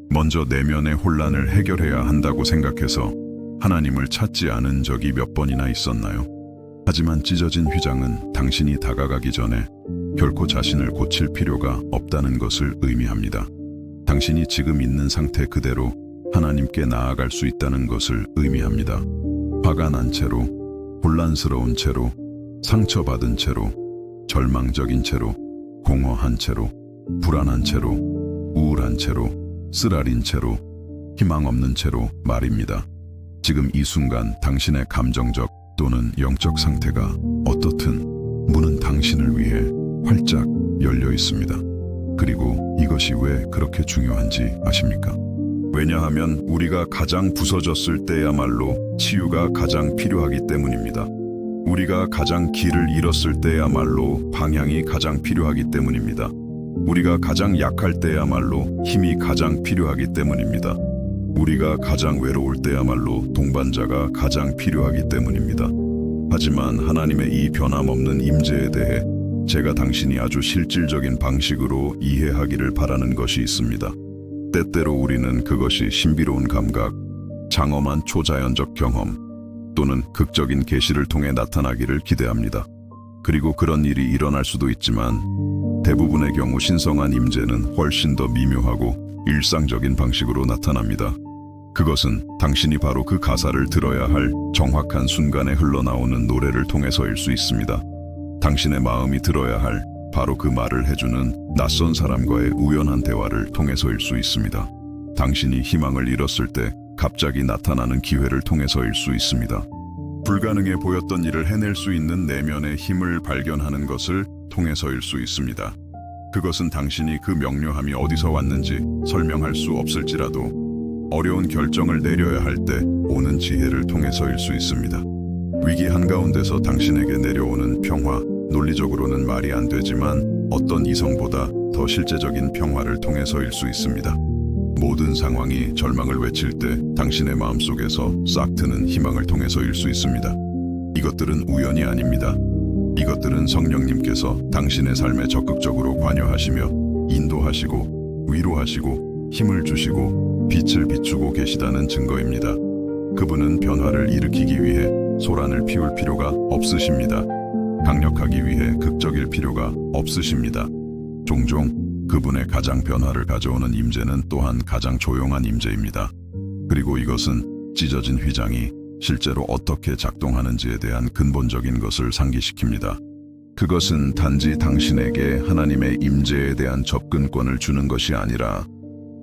먼저 내면의 혼란을 해결해야 한다고 생각해서 하나님을 찾지 않은 적이 몇 번이나 있었나요? 하지만 찢어진 휘장은 당신이 다가가기 전에 결코 자신을 고칠 필요가 없다는 것을 의미합니다. 당신이 지금 있는 상태 그대로 하나님께 나아갈 수 있다는 것을 의미합니다. 화가 난 채로, 혼란스러운 채로, 상처받은 채로, 절망적인 채로, 공허한 채로, 불안한 채로, 우울한 채로, 쓰라린 채로, 희망 없는 채로 말입니다. 지금 이 순간 당신의 감정적 또는 영적 상태가 어떻든 문은 당신을 위해 활짝 열려 있습니다. 그리고 이것이 왜 그렇게 중요한지 아십니까? 왜냐하면 우리가 가장 부서졌을 때야말로 치유가 가장 필요하기 때문입니다. 우리가 가장 길을 잃었을 때야말로 방향이 가장 필요하기 때문입니다. 우리가 가장 약할 때야말로 힘이 가장 필요하기 때문입니다. 우리가 가장 외로울 때야말로 동반자가 가장 필요하기 때문입니다. 하지만 하나님의 이 변함없는 임재에 대해 제가 당신이 아주 실질적인 방식으로 이해하기를 바라는 것이 있습니다. 때때로 우리는 그것이 신비로운 감각, 장엄한 초자연적 경험 또는 극적인 계시를 통해 나타나기를 기대합니다. 그리고 그런 일이 일어날 수도 있지만 대부분의 경우 신성한 임재는 훨씬 더 미묘하고 일상적인 방식으로 나타납니다. 그것은 당신이 바로 그 가사를 들어야 할 정확한 순간에 흘러나오는 노래를 통해서일 수 있습니다. 당신의 마음이 들어야 할 바로 그 말을 해주는 낯선 사람과의 우연한 대화를 통해서일 수 있습니다. 당신이 희망을 잃었을 때 갑자기 나타나는 기회를 통해서일 수 있습니다. 불가능해 보였던 일을 해낼 수 있는 내면의 힘을 발견하는 것을 통해서일 수 있습니다. 그것은 당신이 그 명료함이 어디서 왔는지 설명할 수 없을지라도 어려운 결정을 내려야 할 때 오는 지혜를 통해서일 수 있습니다. 위기 한가운데서 당신에게 내려오는 평화, 논리적으로는 말이 안 되지만 어떤 이성보다 더 실제적인 평화를 통해서일 수 있습니다. 모든 상황이 절망을 외칠 때 당신의 마음속에서 싹 트는 희망을 통해서일 수 있습니다. 이것들은 우연이 아닙니다. 이것들은 성령님께서 당신의 삶에 적극적으로 관여하시며 인도하시고 위로하시고 힘을 주시고 빛을 비추고 계시다는 증거입니다. 그분은 변화를 일으키기 위해 소란을 피울 필요가 없으십니다. 강력하기 위해 극적일 필요가 없으십니다. 종종 그분의 가장 변화를 가져오는 임재는 또한 가장 조용한 임재입니다. 그리고 이것은 찢어진 휘장이 실제로 어떻게 작동하는지에 대한 근본적인 것을 상기시킵니다. 그것은 단지 당신에게 하나님의 임재에 대한 접근권을 주는 것이 아니라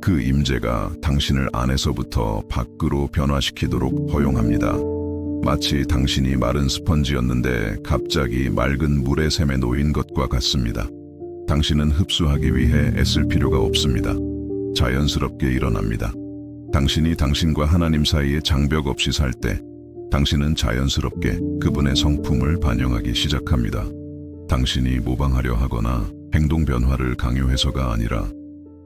그 임재가 당신을 안에서부터 밖으로 변화시키도록 허용합니다. 마치 당신이 마른 스펀지였는데 갑자기 맑은 물의 샘에 놓인 것과 같습니다. 당신은 흡수하기 위해 애쓸 필요가 없습니다. 자연스럽게 일어납니다. 당신이 당신과 하나님 사이에 장벽 없이 살 때 당신은 자연스럽게 그분의 성품을 반영하기 시작합니다. 당신이 모방하려 하거나 행동 변화를 강요해서가 아니라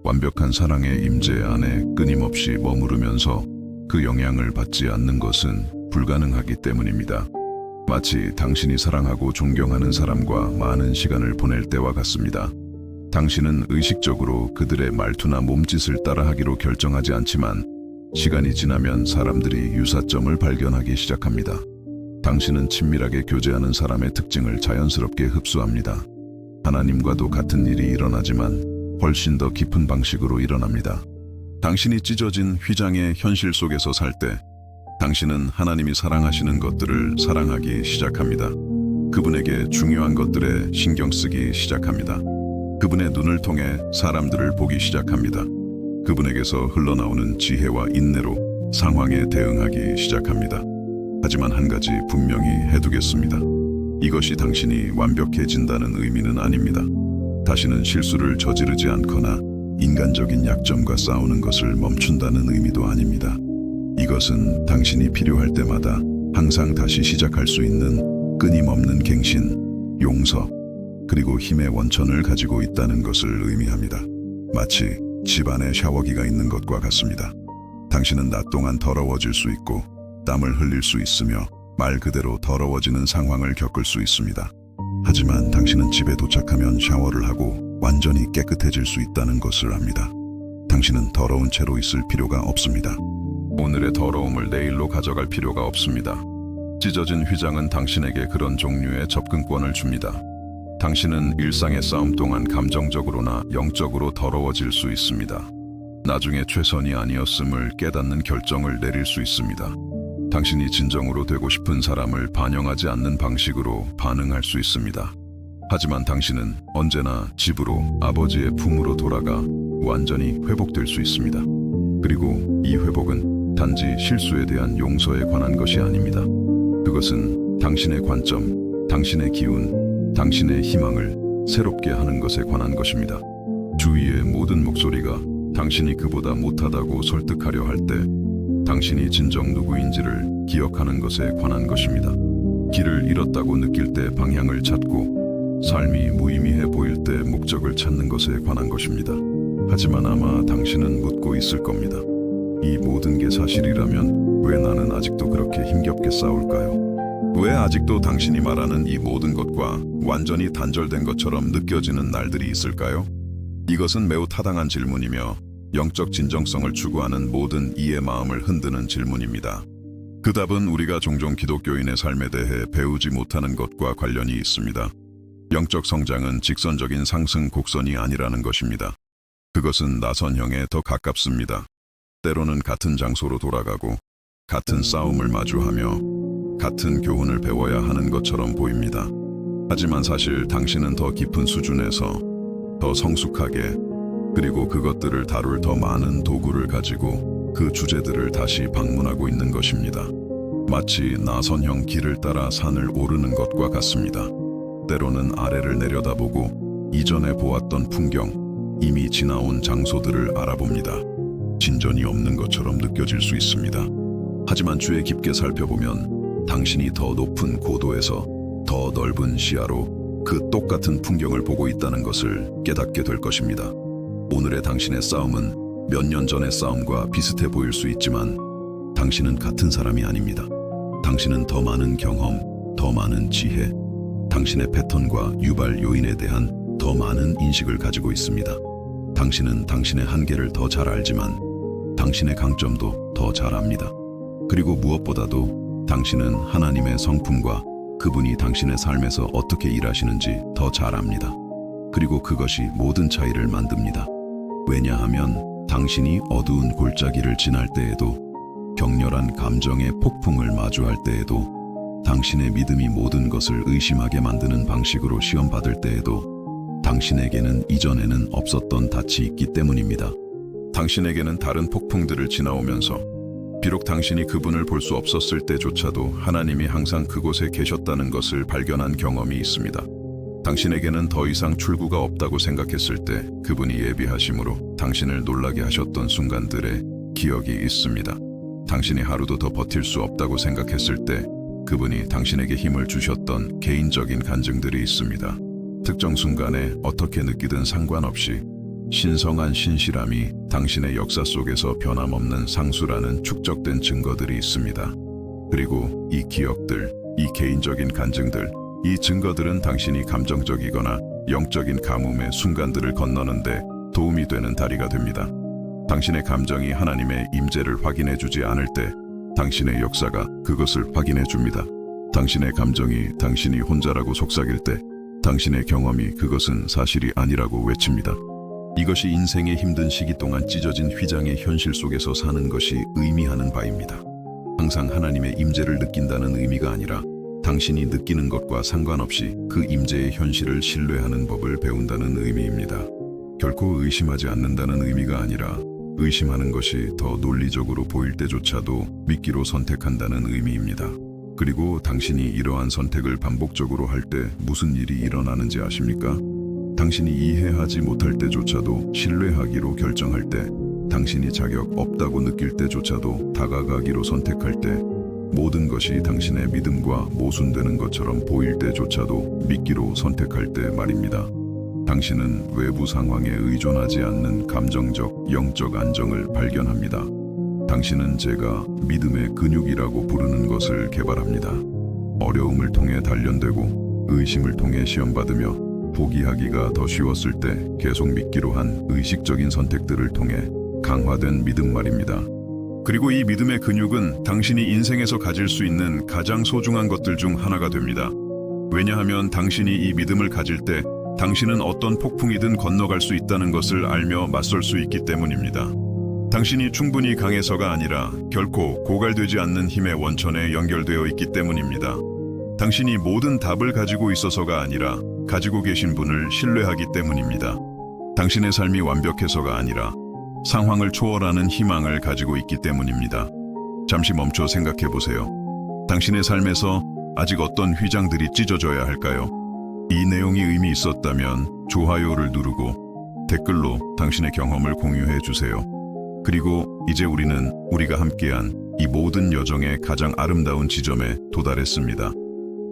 완벽한 사랑의 임재 안에 끊임없이 머무르면서 그 영향을 받지 않는 것은 불가능하기 때문입니다. 마치 당신이 사랑하고 존경하는 사람과 많은 시간을 보낼 때와 같습니다. 당신은 의식적으로 그들의 말투나 몸짓을 따라하기로 결정하지 않지만 시간이 지나면 사람들이 유사점을 발견하기 시작합니다. 당신은 친밀하게 교제하는 사람의 특징을 자연스럽게 흡수합니다. 하나님과도 같은 일이 일어나지만 훨씬 더 깊은 방식으로 일어납니다. 당신이 찢어진 휘장의 현실 속에서 살 때 당신은 하나님이 사랑하시는 것들을 사랑하기 시작합니다. 그분에게 중요한 것들에 신경 쓰기 시작합니다. 그분의 눈을 통해 사람들을 보기 시작합니다. 그분에게서 흘러나오는 지혜와 인내로 상황에 대응하기 시작합니다. 하지만 한 가지 분명히 해두겠습니다. 이것이 당신이 완벽해진다는 의미는 아닙니다. 다시는 실수를 저지르지 않거나 인간적인 약점과 싸우는 것을 멈춘다는 의미도 아닙니다. 이것은 당신이 필요할 때마다 항상 다시 시작할 수 있는 끊임없는 갱신, 용서, 그리고 힘의 원천을 가지고 있다는 것을 의미합니다. 마치 집안에 샤워기가 있는 것과 같습니다. 당신은 낮 동안 더러워질 수 있고 땀을 흘릴 수 있으며 말 그대로 더러워지는 상황을 겪을 수 있습니다. 하지만 당신은 집에 도착하면 샤워를 하고 완전히 깨끗해질 수 있다는 것을 압니다. 당신은 더러운 채로 있을 필요가 없습니다. 오늘의 더러움을 내일로 가져갈 필요가 없습니다. 찢어진 휘장은 당신에게 그런 종류의 접근권을 줍니다. 당신은 일상의 싸움 동안 감정적으로나 영적으로 더러워질 수 있습니다. 나중에 최선이 아니었음을 깨닫는 결정을 내릴 수 있습니다. 당신이 진정으로 되고 싶은 사람을 반영하지 않는 방식으로 반응할 수 있습니다. 하지만 당신은 언제나 집으로, 아버지의 품으로 돌아가 완전히 회복될 수 있습니다. 그리고 이 회복은 단지 실수에 대한 용서에 관한 것이 아닙니다. 그것은 당신의 관점, 당신의 기운, 당신의 희망을 새롭게 하는 것에 관한 것입니다. 주위의 모든 목소리가 당신이 그보다 못하다고 설득하려 할 때 당신이 진정 누구인지를 기억하는 것에 관한 것입니다. 길을 잃었다고 느낄 때 방향을 찾고 삶이 무의미해 보일 때 목적을 찾는 것에 관한 것입니다. 하지만 아마 당신은 묻고 있을 겁니다. 이 모든 게 사실이라면 왜 나는 아직도 그렇게 힘겹게 싸울까요? 왜 아직도 당신이 말하는 이 모든 것과 완전히 단절된 것처럼 느껴지는 날들이 있을까요? 이것은 매우 타당한 질문이며 영적 진정성을 추구하는 모든 이의 마음을 흔드는 질문입니다. 그 답은 우리가 종종 기독교인의 삶에 대해 배우지 못하는 것과 관련이 있습니다. 영적 성장은 직선적인 상승 곡선이 아니라는 것입니다. 그것은 나선형에 더 가깝습니다. 때로는 같은 장소로 돌아가고 같은 싸움을 마주하며 같은 교훈을 배워야 하는 것처럼 보입니다. 하지만 사실 당신은 더 깊은 수준에서 더 성숙하게 그리고 그것들을 다룰 더 많은 도구를 가지고 그 주제들을 다시 방문하고 있는 것입니다. 마치 나선형 길을 따라 산을 오르는 것과 같습니다. 때로는 아래를 내려다보고 이전에 보았던 풍경, 이미 지나온 장소들을 알아봅니다. 진전이 없는 것처럼 느껴질 수 있습니다. 하지만 주에 깊게 살펴보면 당신이 더 높은 고도에서 더 넓은 시야로 그 똑같은 풍경을 보고 있다는 것을 깨닫게 될 것입니다. 오늘의 당신의 싸움은 몇 년 전의 싸움과 비슷해 보일 수 있지만 당신은 같은 사람이 아닙니다. 당신은 더 많은 경험, 더 많은 지혜, 당신의 패턴과 유발 요인에 대한 더 많은 인식을 가지고 있습니다. 당신은 당신의 한계를 더 잘 알지만 당신의 강점도 더 잘 압니다. 그리고 무엇보다도 당신은 하나님의 성품과 그분이 당신의 삶에서 어떻게 일하시는지 더 잘 압니다. 그리고 그것이 모든 차이를 만듭니다. 왜냐하면 당신이 어두운 골짜기를 지날 때에도 격렬한 감정의 폭풍을 마주할 때에도 당신의 믿음이 모든 것을 의심하게 만드는 방식으로 시험받을 때에도 당신에게는 이전에는 없었던 낯이 있기 때문입니다. 당신에게는 다른 폭풍들을 지나오면서 비록 당신이 그분을 볼 수 없었을 때조차도 하나님이 항상 그곳에 계셨다는 것을 발견한 경험이 있습니다. 당신에게는 더 이상 출구가 없다고 생각했을 때 그분이 예비하심으로 당신을 놀라게 하셨던 순간들의 기억이 있습니다. 당신이 하루도 더 버틸 수 없다고 생각했을 때 그분이 당신에게 힘을 주셨던 개인적인 간증들이 있습니다. 특정 순간에 어떻게 느끼든 상관없이 신성한 신실함이 당신의 역사 속에서 변함없는 상수라는 축적된 증거들이 있습니다. 그리고 이 기억들, 이 개인적인 간증들, 이 증거들은 당신이 감정적이거나 영적인 가뭄의 순간들을 건너는데 도움이 되는 다리가 됩니다. 당신의 감정이 하나님의 임재를 확인해 주지 않을 때 당신의 역사가 그것을 확인해 줍니다. 당신의 감정이 당신이 혼자라고 속삭일 때 당신의 경험이 그것은 사실이 아니라고 외칩니다. 이것이 인생의 힘든 시기 동안 찢어진 휘장의 현실 속에서 사는 것이 의미하는 바입니다. 항상 하나님의 임재를 느낀다는 의미가 아니라 당신이 느끼는 것과 상관없이 그 임재의 현실을 신뢰하는 법을 배운다는 의미입니다. 결코 의심하지 않는다는 의미가 아니라 의심하는 것이 더 논리적으로 보일 때조차도 믿기로 선택한다는 의미입니다. 그리고 당신이 이러한 선택을 반복적으로 할 때 무슨 일이 일어나는지 아십니까? 당신이 이해하지 못할 때조차도 신뢰하기로 결정할 때, 당신이 자격 없다고 느낄 때조차도 다가가기로 선택할 때, 모든 것이 당신의 믿음과 모순되는 것처럼 보일 때조차도 믿기로 선택할 때 말입니다. 당신은 외부 상황에 의존하지 않는 감정적, 영적 안정을 발견합니다. 당신은 제가 믿음의 근육이라고 부르는 것을 개발합니다. 어려움을 통해 단련되고 의심을 통해 시험받으며 포기하기가 더 쉬웠을 때 계속 믿기로 한 의식적인 선택들을 통해 강화된 믿음 말입니다. 그리고 이 믿음의 근육은 당신이 인생에서 가질 수 있는 가장 소중한 것들 중 하나가 됩니다. 왜냐하면 당신이 이 믿음을 가질 때 당신은 어떤 폭풍이든 건너갈 수 있다는 것을 알며 맞설 수 있기 때문입니다. 당신이 충분히 강해서가 아니라 결코 고갈되지 않는 힘의 원천에 연결되어 있기 때문입니다. 당신이 모든 답을 가지고 있어서가 아니라 가지고 계신 분을 신뢰하기 때문입니다. 당신의 삶이 완벽해서가 아니라 상황을 초월하는 희망을 가지고 있기 때문입니다. 잠시 멈춰 생각해 보세요. 당신의 삶에서 아직 어떤 휘장들이 찢어져야 할까요? 이 내용이 의미 있었다면 좋아요를 누르고 댓글로 당신의 경험을 공유해 주세요. 그리고 이제 우리가 함께한 이 모든 여정의 가장 아름다운 지점에 도달했습니다.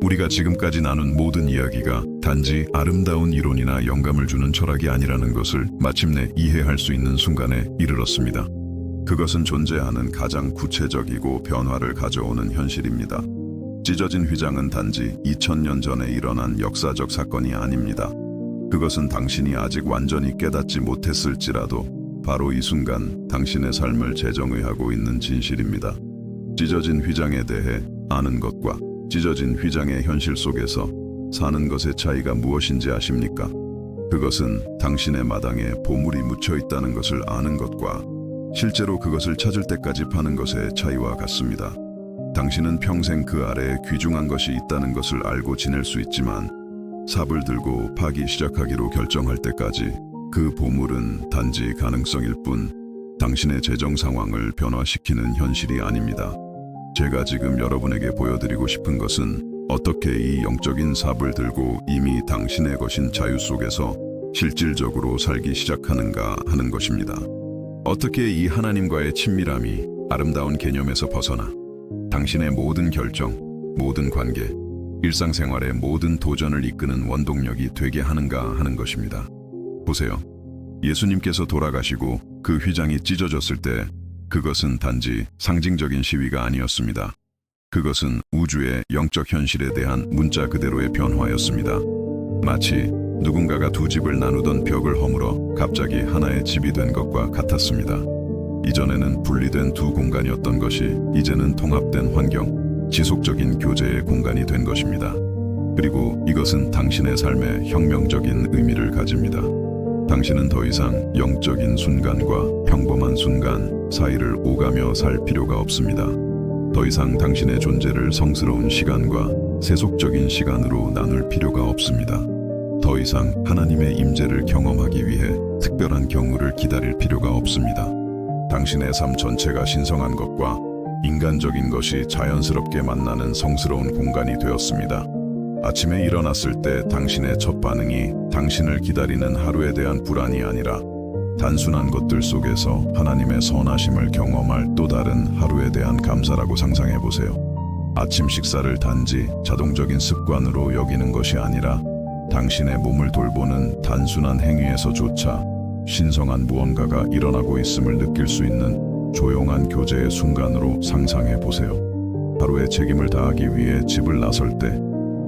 우리가 지금까지 나눈 모든 이야기가 단지 아름다운 이론이나 영감을 주는 철학이 아니라는 것을 마침내 이해할 수 있는 순간에 이르렀습니다. 그것은 존재하는 가장 구체적이고 변화를 가져오는 현실입니다. 찢어진 휘장은 단지 2000년 전에 일어난 역사적 사건이 아닙니다. 그것은 당신이 아직 완전히 깨닫지 못했을지라도 바로 이 순간 당신의 삶을 재정의하고 있는 진실입니다. 찢어진 휘장에 대해 아는 것과 찢어진 휘장의 현실 속에서 사는 것의 차이가 무엇인지 아십니까? 그것은 당신의 마당에 보물이 묻혀 있다는 것을 아는 것과 실제로 그것을 찾을 때까지 파는 것의 차이와 같습니다. 당신은 평생 그 아래에 귀중한 것이 있다는 것을 알고 지낼 수 있지만 삽을 들고 파기 시작하기로 결정할 때까지 그 보물은 단지 가능성일 뿐 당신의 재정 상황을 변화시키는 현실이 아닙니다. 제가 지금 여러분에게 보여드리고 싶은 것은 어떻게 이 영적인 삽을 들고 이미 당신의 것인 자유 속에서 실질적으로 살기 시작하는가 하는 것입니다. 어떻게 이 하나님과의 친밀함이 아름다운 개념에서 벗어나 당신의 모든 결정, 모든 관계, 일상생활의 모든 도전을 이끄는 원동력이 되게 하는가 하는 것입니다. 보세요. 예수님께서 돌아가시고 그 휘장이 찢어졌을 때 그것은 단지 상징적인 시위가 아니었습니다. 그것은 우주의 영적 현실에 대한 문자 그대로의 변화였습니다. 마치 누군가가 두 집을 나누던 벽을 허물어 갑자기 하나의 집이 된 것과 같았습니다. 이전에는 분리된 두 공간이었던 것이 이제는 통합된 환경, 지속적인 교제의 공간이 된 것입니다. 그리고 이것은 당신의 삶에 혁명적인 의미를 가집니다. 당신은 더 이상 영적인 순간과 평범한 순간 사이를 오가며 살 필요가 없습니다. 더 이상 당신의 존재를 성스러운 시간과 세속적인 시간으로 나눌 필요가 없습니다. 더 이상 하나님의 임재를 경험하기 위해 특별한 경우를 기다릴 필요가 없습니다. 당신의 삶 전체가 신성한 것과 인간적인 것이 자연스럽게 만나는 성스러운 공간이 되었습니다. 아침에 일어났을 때 당신의 첫 반응이 당신을 기다리는 하루에 대한 불안이 아니라 단순한 것들 속에서 하나님의 선하심을 경험할 또 다른 하루에 대한 감사라고 상상해 보세요. 아침 식사를 단지 자동적인 습관으로 여기는 것이 아니라 당신의 몸을 돌보는 단순한 행위에서조차 신성한 무언가가 일어나고 있음을 느낄 수 있는 조용한 교제의 순간으로 상상해 보세요. 하루의 책임을 다하기 위해 집을 나설 때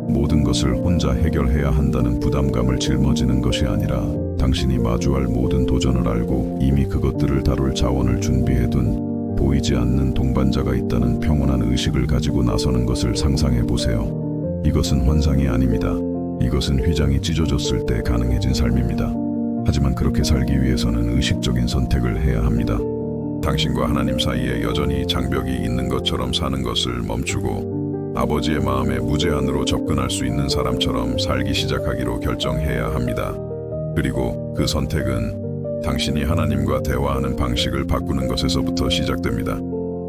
모든 것을 혼자 해결해야 한다는 부담감을 짊어지는 것이 아니라 당신이 마주할 모든 도전을 알고 이미 그것들을 다룰 자원을 준비해둔 보이지 않는 동반자가 있다는 평온한 의식을 가지고 나서는 것을 상상해 보세요. 이것은 환상이 아닙니다. 이것은 휘장이 찢어졌을 때 가능해진 삶입니다. 하지만 그렇게 살기 위해서는 의식적인 선택을 해야 합니다. 당신과 하나님 사이에 여전히 장벽이 있는 것처럼 사는 것을 멈추고 아버지의 마음에 무제한으로 접근할 수 있는 사람처럼 살기 시작하기로 결정해야 합니다. 그리고 그 선택은 당신이 하나님과 대화하는 방식을 바꾸는 것에서부터 시작됩니다.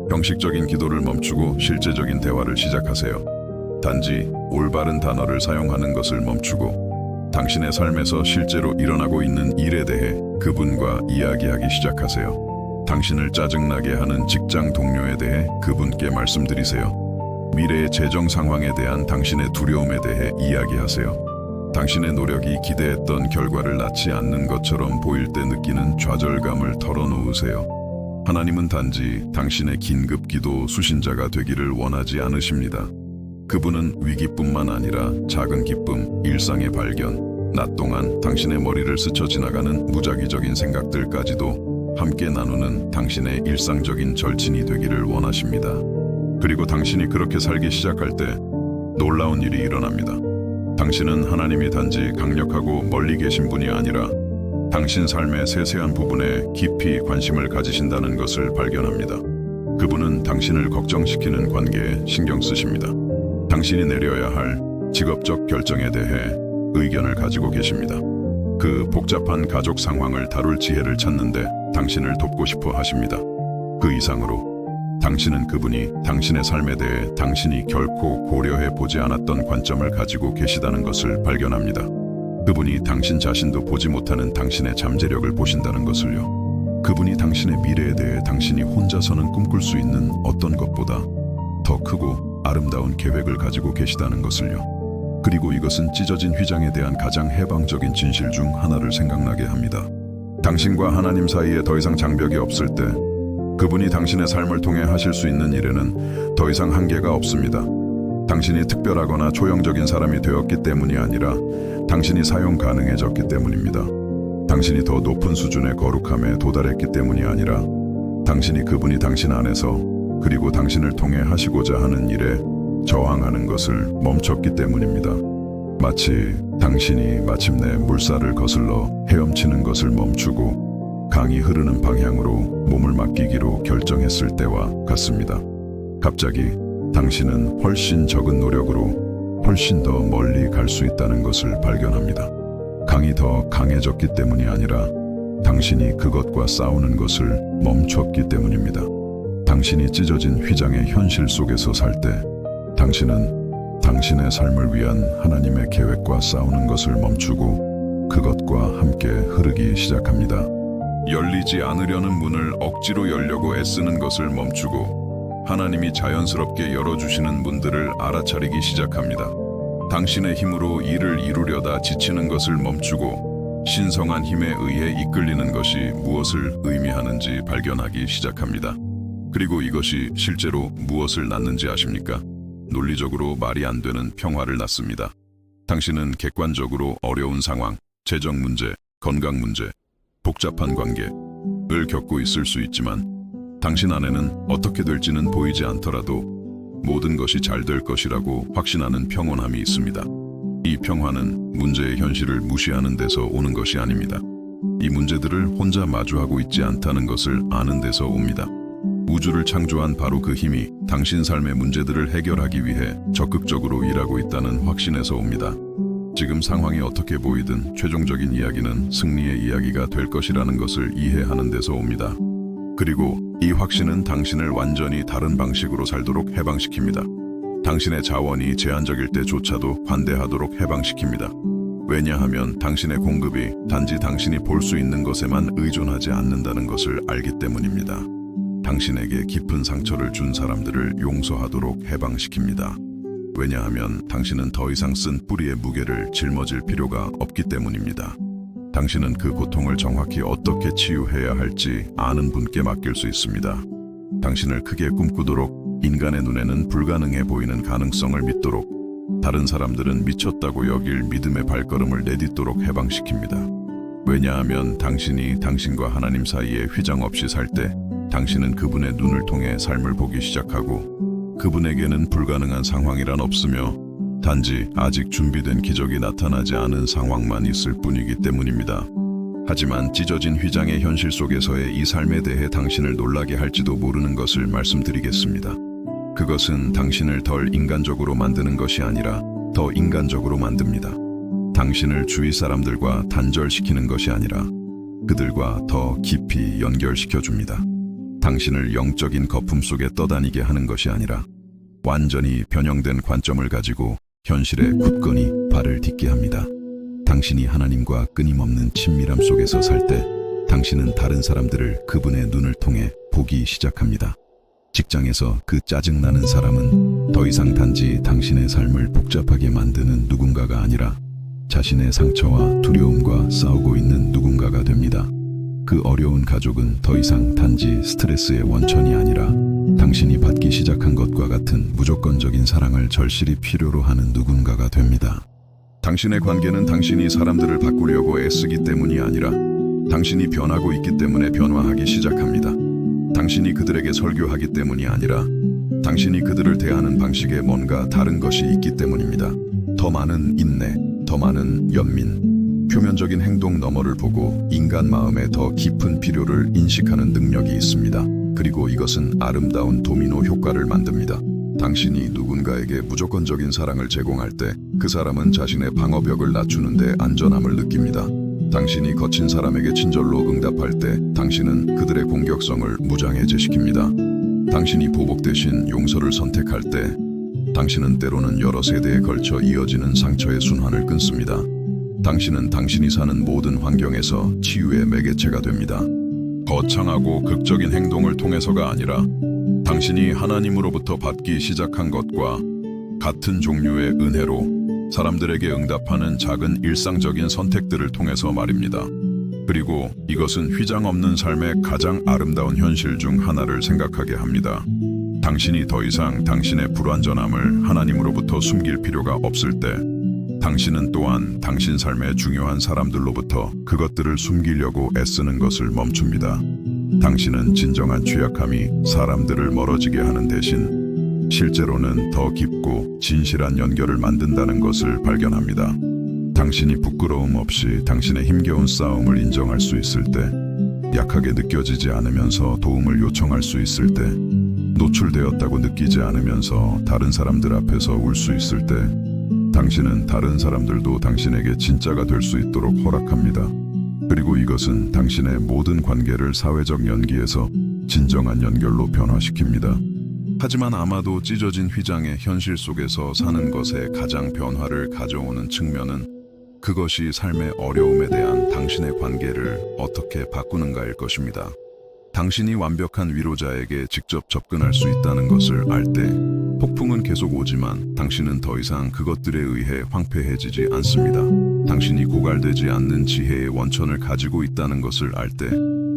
형식적인 기도를 멈추고 실제적인 대화를 시작하세요. 단지 올바른 단어를 사용하는 것을 멈추고 당신의 삶에서 실제로 일어나고 있는 일에 대해 그분과 이야기하기 시작하세요. 당신을 짜증나게 하는 직장 동료에 대해 그분께 말씀드리세요. 미래의 재정 상황에 대한 당신의 두려움에 대해 이야기하세요. 당신의 노력이 기대했던 결과를 낳지 않는 것처럼 보일 때 느끼는 좌절감을 털어놓으세요. 하나님은 단지 당신의 긴급 기도 수신자가 되기를 원하지 않으십니다. 그분은 위기뿐만 아니라 작은 기쁨, 일상의 발견, 낮 동안 당신의 머리를 스쳐 지나가는 무작위적인 생각들까지도 함께 나누는 당신의 일상적인 절친이 되기를 원하십니다. 그리고 당신이 그렇게 살기 시작할 때 놀라운 일이 일어납니다. 당신은 하나님이 단지 강력하고 멀리 계신 분이 아니라 당신 삶의 세세한 부분에 깊이 관심을 가지신다는 것을 발견합니다. 그분은 당신을 걱정시키는 관계에 신경 쓰십니다. 당신이 내려야 할 직업적 결정에 대해 의견을 가지고 계십니다. 그 복잡한 가족 상황을 다룰 지혜를 찾는데 당신을 돕고 싶어 하십니다. 그 이상으로 당신은 그분이 당신의 삶에 대해 당신이 결코 고려해 보지 않았던 관점을 가지고 계시다는 것을 발견합니다. 그분이 당신 자신도 보지 못하는 당신의 잠재력을 보신다는 것을요. 그분이 당신의 미래에 대해 당신이 혼자서는 꿈꿀 수 있는 어떤 것보다 더 크고 아름다운 계획을 가지고 계시다는 것을요. 그리고 이것은 찢어진 휘장에 대한 가장 해방적인 진실 중 하나를 생각나게 합니다. 당신과 하나님 사이에 더 이상 장벽이 없을 때 그분이 당신의 삶을 통해 하실 수 있는 일에는 더 이상 한계가 없습니다. 당신이 특별하거나 초형적인 사람이 되었기 때문이 아니라 당신이 사용 가능해졌기 때문입니다. 당신이 더 높은 수준의 거룩함에 도달했기 때문이 아니라 당신이 그분이 당신 안에서 그리고 당신을 통해 하시고자 하는 일에 저항하는 것을 멈췄기 때문입니다. 마치 당신이 마침내 물살을 거슬러 헤엄치는 것을 멈추고 강이 흐르는 방향으로 몸을 맡기기로 결정했을 때와 같습니다. 갑자기 당신은 훨씬 적은 노력으로 훨씬 더 멀리 갈 수 있다는 것을 발견합니다. 강이 더 강해졌기 때문이 아니라 당신이 그것과 싸우는 것을 멈췄기 때문입니다. 당신이 찢어진 휘장의 현실 속에서 살 때 당신은 당신의 삶을 위한 하나님의 계획과 싸우는 것을 멈추고 그것과 함께 흐르기 시작합니다. 열리지 않으려는 문을 억지로 열려고 애쓰는 것을 멈추고 하나님이 자연스럽게 열어주시는 문들을 알아차리기 시작합니다. 당신의 힘으로 일을 이루려다 지치는 것을 멈추고 신성한 힘에 의해 이끌리는 것이 무엇을 의미하는지 발견하기 시작합니다. 그리고 이것이 실제로 무엇을 낳는지 아십니까? 논리적으로 말이 안 되는 평화를 낳습니다. 당신은 객관적으로 어려운 상황, 재정 문제, 건강 문제, 복잡한 관계를 겪고 있을 수 있지만 당신 안에는 어떻게 될지는 보이지 않더라도 모든 것이 잘 될 것이라고 확신하는 평온함이 있습니다. 이 평화는 문제의 현실을 무시하는 데서 오는 것이 아닙니다. 이 문제들을 혼자 마주하고 있지 않다는 것을 아는 데서 옵니다. 우주를 창조한 바로 그 힘이 당신 삶의 문제들을 해결하기 위해 적극적으로 일하고 있다는 확신에서 옵니다. 지금 상황이 어떻게 보이든 최종적인 이야기는 승리의 이야기가 될 것이라는 것을 이해하는 데서 옵니다. 그리고 이 확신은 당신을 완전히 다른 방식으로 살도록 해방시킵니다. 당신의 자원이 제한적일 때조차도 관대하도록 해방시킵니다. 왜냐하면 당신의 공급이 단지 당신이 볼 수 있는 것에만 의존하지 않는다는 것을 알기 때문입니다. 당신에게 깊은 상처를 준 사람들을 용서하도록 해방시킵니다. 왜냐하면 당신은 더 이상 쓴 뿌리의 무게를 짊어질 필요가 없기 때문입니다. 당신은 그 고통을 정확히 어떻게 치유해야 할지 아는 분께 맡길 수 있습니다. 당신을 크게 꿈꾸도록, 인간의 눈에는 불가능해 보이는 가능성을 믿도록, 다른 사람들은 미쳤다고 여길 믿음의 발걸음을 내딛도록 해방시킵니다. 왜냐하면 당신이 당신과 하나님 사이에 휘장 없이 살 때 당신은 그분의 눈을 통해 삶을 보기 시작하고, 그분에게는 불가능한 상황이란 없으며 단지 아직 준비된 기적이 나타나지 않은 상황만 있을 뿐이기 때문입니다. 하지만 찢어진 휘장의 현실 속에서의 이 삶에 대해 당신을 놀라게 할지도 모르는 것을 말씀드리겠습니다. 그것은 당신을 덜 인간적으로 만드는 것이 아니라 더 인간적으로 만듭니다. 당신을 주위 사람들과 단절시키는 것이 아니라 그들과 더 깊이 연결시켜줍니다. 당신을 영적인 거품 속에 떠다니게 하는 것이 아니라 완전히 변형된 관점을 가지고 현실에 굳건히 발을 딛게 합니다. 당신이 하나님과 끊임없는 친밀함 속에서 살 때 당신은 다른 사람들을 그분의 눈을 통해 보기 시작합니다. 직장에서 그 짜증나는 사람은 더 이상 단지 당신의 삶을 복잡하게 만드는 누군가가 아니라 자신의 상처와 두려움과 싸우고 있는 누군가가 됩니다. 그 어려운 가족은 더 이상 단지 스트레스의 원천이 아니라 당신이 받기 시작한 것과 같은 무조건적인 사랑을 절실히 필요로 하는 누군가가 됩니다. 당신의 관계는 당신이 사람들을 바꾸려고 애쓰기 때문이 아니라 당신이 변하고 있기 때문에 변화하기 시작합니다. 당신이 그들에게 설교하기 때문이 아니라 당신이 그들을 대하는 방식에 뭔가 다른 것이 있기 때문입니다. 더 많은 인내, 더 많은 연민, 표면적인 행동 너머를 보고 인간 마음의 더 깊은 필요를 인식하는 능력이 있습니다. 그리고 이것은 아름다운 도미노 효과를 만듭니다. 당신이 누군가에게 무조건적인 사랑을 제공할 때 그 사람은 자신의 방어벽을 낮추는 데 안전함을 느낍니다. 당신이 거친 사람에게 친절로 응답할 때 당신은 그들의 공격성을 무장해제시킵니다. 당신이 보복 대신 용서를 선택할 때 당신은 때로는 여러 세대에 걸쳐 이어지는 상처의 순환을 끊습니다. 당신은 당신이 사는 모든 환경에서 치유의 매개체가 됩니다. 거창하고 극적인 행동을 통해서가 아니라 당신이 하나님으로부터 받기 시작한 것과 같은 종류의 은혜로 사람들에게 응답하는 작은 일상적인 선택들을 통해서 말입니다. 그리고 이것은 휘장 없는 삶의 가장 아름다운 현실 중 하나를 생각하게 합니다. 당신이 더 이상 당신의 불완전함을 하나님으로부터 숨길 필요가 없을 때 당신은 또한 당신 삶의 중요한 사람들로부터 그것들을 숨기려고 애쓰는 것을 멈춥니다. 당신은 진정한 취약함이 사람들을 멀어지게 하는 대신 실제로는 더 깊고 진실한 연결을 만든다는 것을 발견합니다. 당신이 부끄러움 없이 당신의 힘겨운 싸움을 인정할 수 있을 때, 약하게 느껴지지 않으면서 도움을 요청할 수 있을 때, 노출되었다고 느끼지 않으면서 다른 사람들 앞에서 울 수 있을 때, 당신은 다른 사람들도 당신에게 진짜가 될 수 있도록 허락합니다. 그리고 이것은 당신의 모든 관계를 사회적 연기에서 진정한 연결로 변화시킵니다. 하지만 아마도 찢어진 휘장의 현실 속에서 사는 것에 가장 변화를 가져오는 측면은 그것이 삶의 어려움에 대한 당신의 관계를 어떻게 바꾸는가일 것입니다. 당신이 완벽한 위로자에게 직접 접근할 수 있다는 것을 알 때 폭풍은 계속 오지만 당신은 더 이상 그것들에 의해 황폐해지지 않습니다. 당신이 고갈되지 않는 지혜의 원천을 가지고 있다는 것을 알 때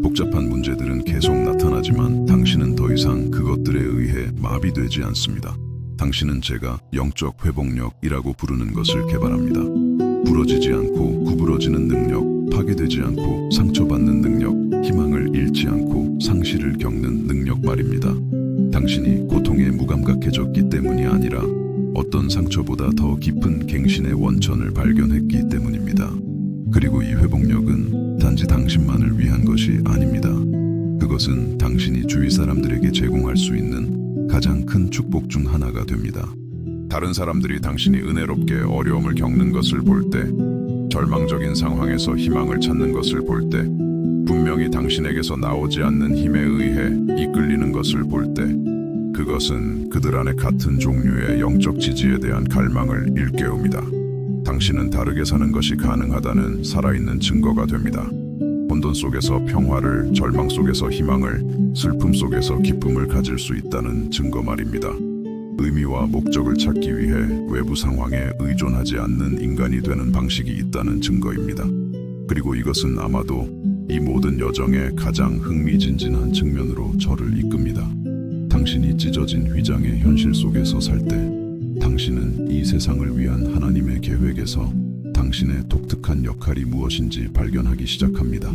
복잡한 문제들은 계속 나타나지만 당신은 더 이상 그것들에 의해 마비되지 않습니다. 당신은 제가 영적 회복력이라고 부르는 것을 개발합니다. 부러지지 않고 구부러지는 능력, 파괴되지 않고 상처받는 능력, 희망을 잃지 않고 상실을 겪는 능력 말입니다. 당신이 고통에 무감각해졌기 때문이 아니라 어떤 상처보다 더 깊은 갱신의 원천을 발견했기 때문입니다. 그리고 이 회복력은 단지 당신만을 위한 것이 아닙니다. 그것은 당신이 주위 사람들에게 제공할 수 있는 가장 큰 축복 중 하나가 됩니다. 다른 사람들이 당신이 은혜롭게 어려움을 겪는 것을 볼 때, 절망적인 상황에서 희망을 찾는 것을 볼 때, 분명히 당신에게서 나오지 않는 힘에 의해 이끌리는 것을 볼 때, 그것은 그들 안에 같은 종류의 영적 지지에 대한 갈망을 일깨웁니다. 당신은 다르게 사는 것이 가능하다는 살아있는 증거가 됩니다. 혼돈 속에서 평화를, 절망 속에서 희망을, 슬픔 속에서 기쁨을 가질 수 있다는 증거 말입니다. 의미와 목적을 찾기 위해 외부 상황에 의존하지 않는 인간이 되는 방식이 있다는 증거입니다. 그리고 이것은 아마도 이 모든 여정의 가장 흥미진진한 측면으로 저를 이끕니다. 당신이 찢어진 휘장의 현실 속에서 살 때, 당신은 이 세상을 위한 하나님의 계획에서 당신의 독특한 역할이 무엇인지 발견하기 시작합니다.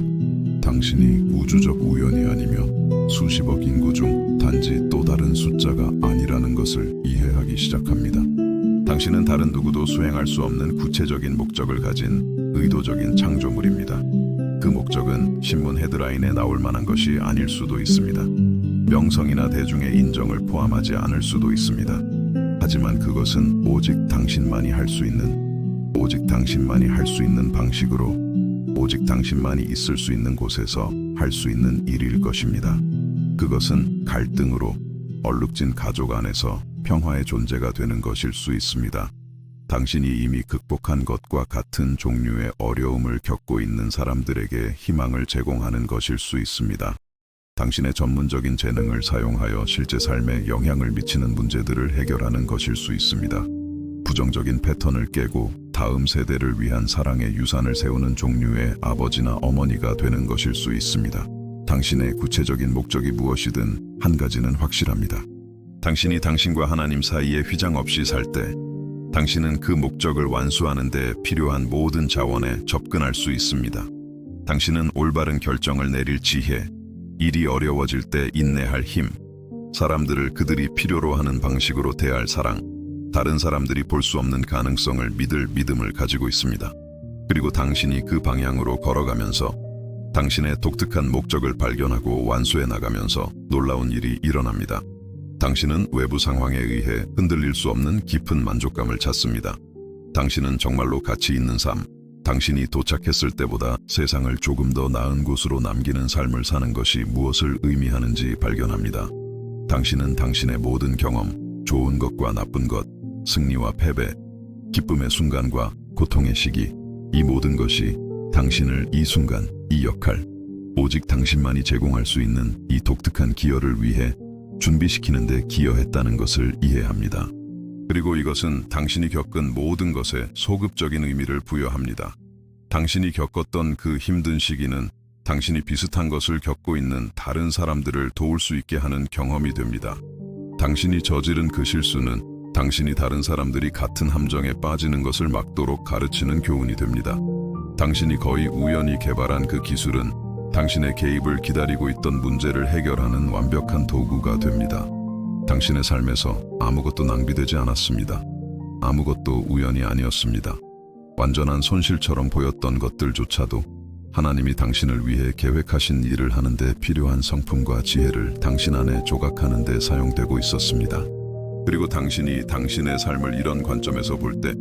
당신이 우주적 우연이 아니며 수십억 인구 중 단지 또 다른 숫자가 아니라는 것을 이해하기 시작합니다. 당신은 다른 누구도 수행할 수 없는 구체적인 목적을 가진 의도적인 창조물입니다. 그 목적은 신문 헤드라인에 나올 만한 것이 아닐 수도 있습니다. 명성이나 대중의 인정을 포함하지 않을 수도 있습니다. 하지만 그것은 오직 당신만이 할 수 있는, 오직 당신만이 할 수 있는 방식으로, 오직 당신만이 있을 수 있는 곳에서 할 수 있는 일일 것입니다. 그것은 갈등으로 얼룩진 가족 안에서 평화의 존재가 되는 것일 수 있습니다. 당신이 이미 극복한 것과 같은 종류의 어려움을 겪고 있는 사람들에게 희망을 제공하는 것일 수 있습니다. 당신의 전문적인 재능을 사용하여 실제 삶에 영향을 미치는 문제들을 해결하는 것일 수 있습니다. 부정적인 패턴을 깨고 다음 세대를 위한 사랑의 유산을 세우는 종류의 아버지나 어머니가 되는 것일 수 있습니다. 당신의 구체적인 목적이 무엇이든 한 가지는 확실합니다. 당신이 당신과 하나님 사이에 휘장 없이 살 때, 당신은 그 목적을 완수하는 데 필요한 모든 자원에 접근할 수 있습니다. 당신은 올바른 결정을 내릴 지혜, 일이 어려워질 때 인내할 힘, 사람들을 그들이 필요로 하는 방식으로 대할 사랑, 다른 사람들이 볼 수 없는 가능성을 믿을 믿음을 가지고 있습니다. 그리고 당신이 그 방향으로 걸어가면서 당신의 독특한 목적을 발견하고 완수해 나가면서 놀라운 일이 일어납니다. 당신은 외부 상황에 의해 흔들릴 수 없는 깊은 만족감을 찾습니다. 당신은 정말로 가치 있는 삶, 당신이 도착했을 때보다 세상을 조금 더 나은 곳으로 남기는 삶을 사는 것이 무엇을 의미하는지 발견합니다. 당신은 당신의 모든 경험, 좋은 것과 나쁜 것, 승리와 패배, 기쁨의 순간과 고통의 시기, 이 모든 것이 당신을 이 순간, 이 역할, 오직 당신만이 제공할 수 있는 이 독특한 기여를 위해 준비시키는 데 기여했다는 것을 이해합니다. 그리고 이것은 당신이 겪은 모든 것에 소급적인 의미를 부여합니다. 당신이 겪었던 그 힘든 시기는 당신이 비슷한 것을 겪고 있는 다른 사람들을 도울 수 있게 하는 경험이 됩니다. 당신이 저지른 그 실수는 당신이 다른 사람들이 같은 함정에 빠지는 것을 막도록 가르치는 교훈이 됩니다. 당신이 거의 우연히 개발한 그 기술은 당신의 개입을 기다리고 있던 문제를 해결하는 완벽한 도구가 됩니다. 당신의 삶에서 아무것도 낭비되지 않았습니다. 아무것도 우연이 아니었습니다. 완전한 손실처럼 보였던 것들조차도 하나님이 당신을 위해 계획하신 일을 하는 데 필요한 성품과 지혜를 당신 안에 조각하는 데 사용되고 있었습니다. 그리고 당신이 당신의 삶을 이런 관점에서 볼 때,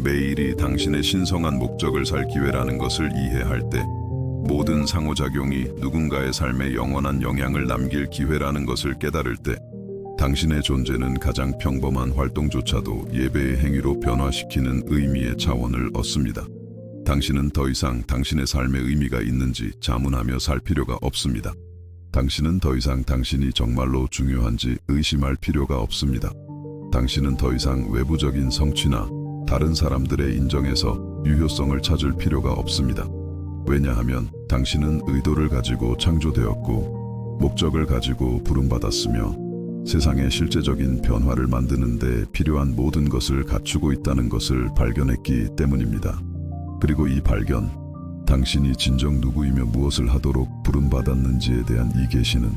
매일이 당신의 신성한 목적을 살 기회라는 것을 이해할 때, 모든 상호작용이 누군가의 삶에 영원한 영향을 남길 기회라는 것을 깨달을 때, 당신의 존재는 가장 평범한 활동조차도 예배의 행위로 변화시키는 의미의 차원을 얻습니다. 당신은 더 이상 당신의 삶의 의미가 있는지 자문하며 살 필요가 없습니다. 당신은 더 이상 당신이 정말로 중요한지 의심할 필요가 없습니다. 당신은 더 이상 외부적인 성취나 다른 사람들의 인정에서 유효성을 찾을 필요가 없습니다. 왜냐하면 당신은 의도를 가지고 창조되었고 목적을 가지고 부름받았으며 세상의 실제적인 변화를 만드는 데 필요한 모든 것을 갖추고 있다는 것을 발견했기 때문입니다. 그리고 이 발견, 당신이 진정 누구이며 무엇을 하도록 부름받았는지에 대한 이 계시는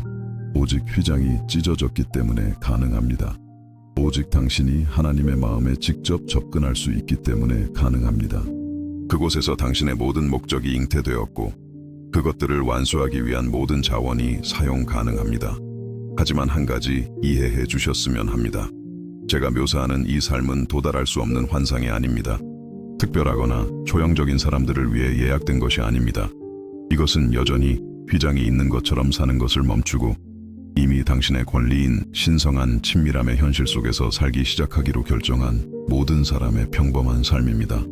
오직 휘장이 찢어졌기 때문에 가능합니다. 오직 당신이 하나님의 마음에 직접 접근할 수 있기 때문에 가능합니다. 그곳에서 당신의 모든 목적이 잉태되었고 그것들을 완수하기 위한 모든 자원이 사용 가능합니다. 하지만 한 가지 이해해 주셨으면 합니다. 제가 묘사하는 이 삶은 도달할 수 없는 환상이 아닙니다. 특별하거나 초형적인 사람들을 위해 예약된 것이 아닙니다. 이것은 여전히 휘장이 있는 것처럼 사는 것을 멈추고 이미 당신의 권리인 신성한 친밀함의 현실 속에서 살기 시작하기로 결정한 모든 사람의 평범한 삶입니다.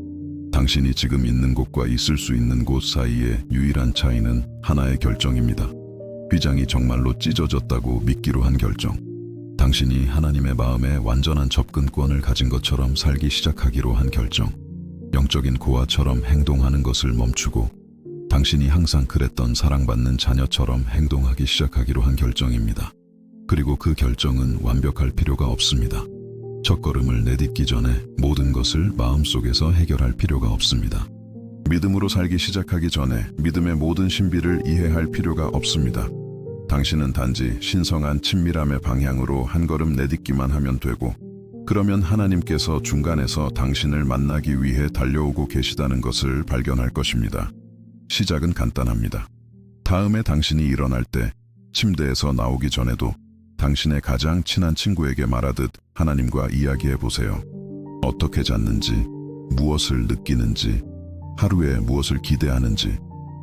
당신이 지금 있는 곳과 있을 수 있는 곳 사이의 유일한 차이는 하나의 결정입니다. 휘장이 정말로 찢어졌다고 믿기로 한 결정. 당신이 하나님의 마음에 완전한 접근권을 가진 것처럼 살기 시작하기로 한 결정. 영적인 고아처럼 행동하는 것을 멈추고 당신이 항상 그랬던 사랑받는 자녀처럼 행동하기 시작하기로 한 결정입니다. 그리고 그 결정은 완벽할 필요가 없습니다. 첫걸음을 내딛기 전에 모든 것을 마음속에서 해결할 필요가 없습니다. 믿음으로 살기 시작하기 전에 믿음의 모든 신비를 이해할 필요가 없습니다. 당신은 단지 신성한 친밀함의 방향으로 한 걸음 내딛기만 하면 되고, 그러면 하나님께서 중간에서 당신을 만나기 위해 달려오고 계시다는 것을 발견할 것입니다. 시작은 간단합니다. 다음에 당신이 일어날 때 침대에서 나오기 전에도 당신의 가장 친한 친구에게 말하듯 하나님과 이야기해 보세요. 어떻게 잤는지, 무엇을 느끼는지, 하루에 무엇을 기대하는지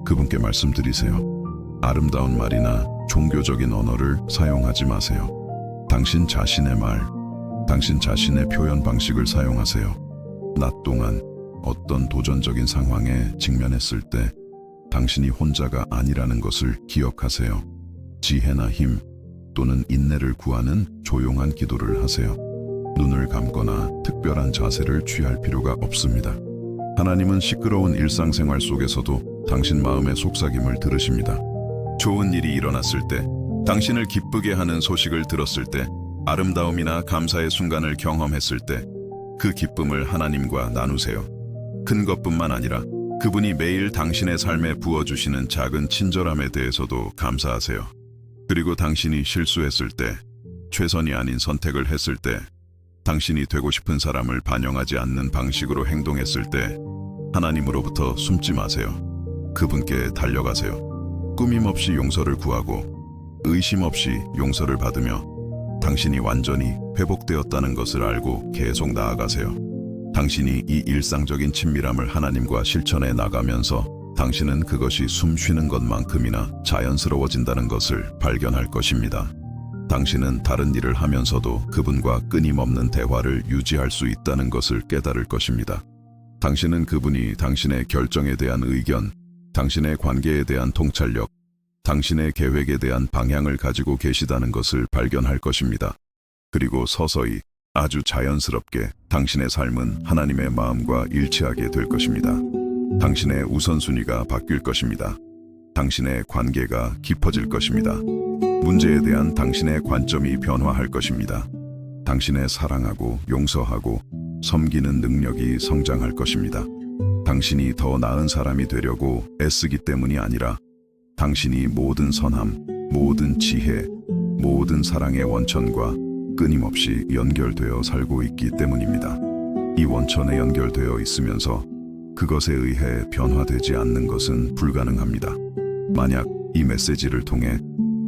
그분께 말씀드리세요. 아름다운 말이나 종교적인 언어를 사용하지 마세요. 당신 자신의 말, 당신 자신의 표현 방식을 사용하세요. 낮 동안 어떤 도전적인 상황에 직면했을 때 당신이 혼자가 아니라는 것을 기억하세요. 지혜나 힘 또는 인내를 구하는 조용한 기도를 하세요. 눈을 감거나 특별한 자세를 취할 필요가 없습니다. 하나님은 시끄러운 일상생활 속에서도 당신 마음의 속삭임을 들으십니다. 좋은 일이 일어났을 때, 당신을 기쁘게 하는 소식을 들었을 때, 아름다움이나 감사의 순간을 경험했을 때 그 기쁨을 하나님과 나누세요. 큰 것뿐만 아니라 그분이 매일 당신의 삶에 부어주시는 작은 친절함에 대해서도 감사하세요. 그리고 당신이 실수했을 때, 최선이 아닌 선택을 했을 때, 당신이 되고 싶은 사람을 반영하지 않는 방식으로 행동했을 때 하나님으로부터 숨지 마세요. 그분께 달려가세요. 꾸밈 없이 용서를 구하고 의심 없이 용서를 받으며 당신이 완전히 회복되었다는 것을 알고 계속 나아가세요. 당신이 이 일상적인 친밀함을 하나님과 실천해 나가면서 당신은 그것이 숨 쉬는 것만큼이나 자연스러워진다는 것을 발견할 것입니다. 당신은 다른 일을 하면서도 그분과 끊임없는 대화를 유지할 수 있다는 것을 깨달을 것입니다. 당신은 그분이 당신의 결정에 대한 의견, 당신의 관계에 대한 통찰력, 당신의 계획에 대한 방향을 가지고 계시다는 것을 발견할 것입니다. 그리고 서서히 아주 자연스럽게 당신의 삶은 하나님의 마음과 일치하게 될 것입니다. 당신의 우선순위가 바뀔 것입니다. 당신의 관계가 깊어질 것입니다. 문제에 대한 당신의 관점이 변화할 것입니다. 당신의 사랑하고 용서하고 섬기는 능력이 성장할 것입니다. 당신이 더 나은 사람이 되려고 애쓰기 때문이 아니라 당신이 모든 선함, 모든 지혜, 모든 사랑의 원천과 끊임없이 연결되어 살고 있기 때문입니다. 이 원천에 연결되어 있으면서 그것에 의해 변화되지 않는 것은 불가능합니다. 만약 이 메시지를 통해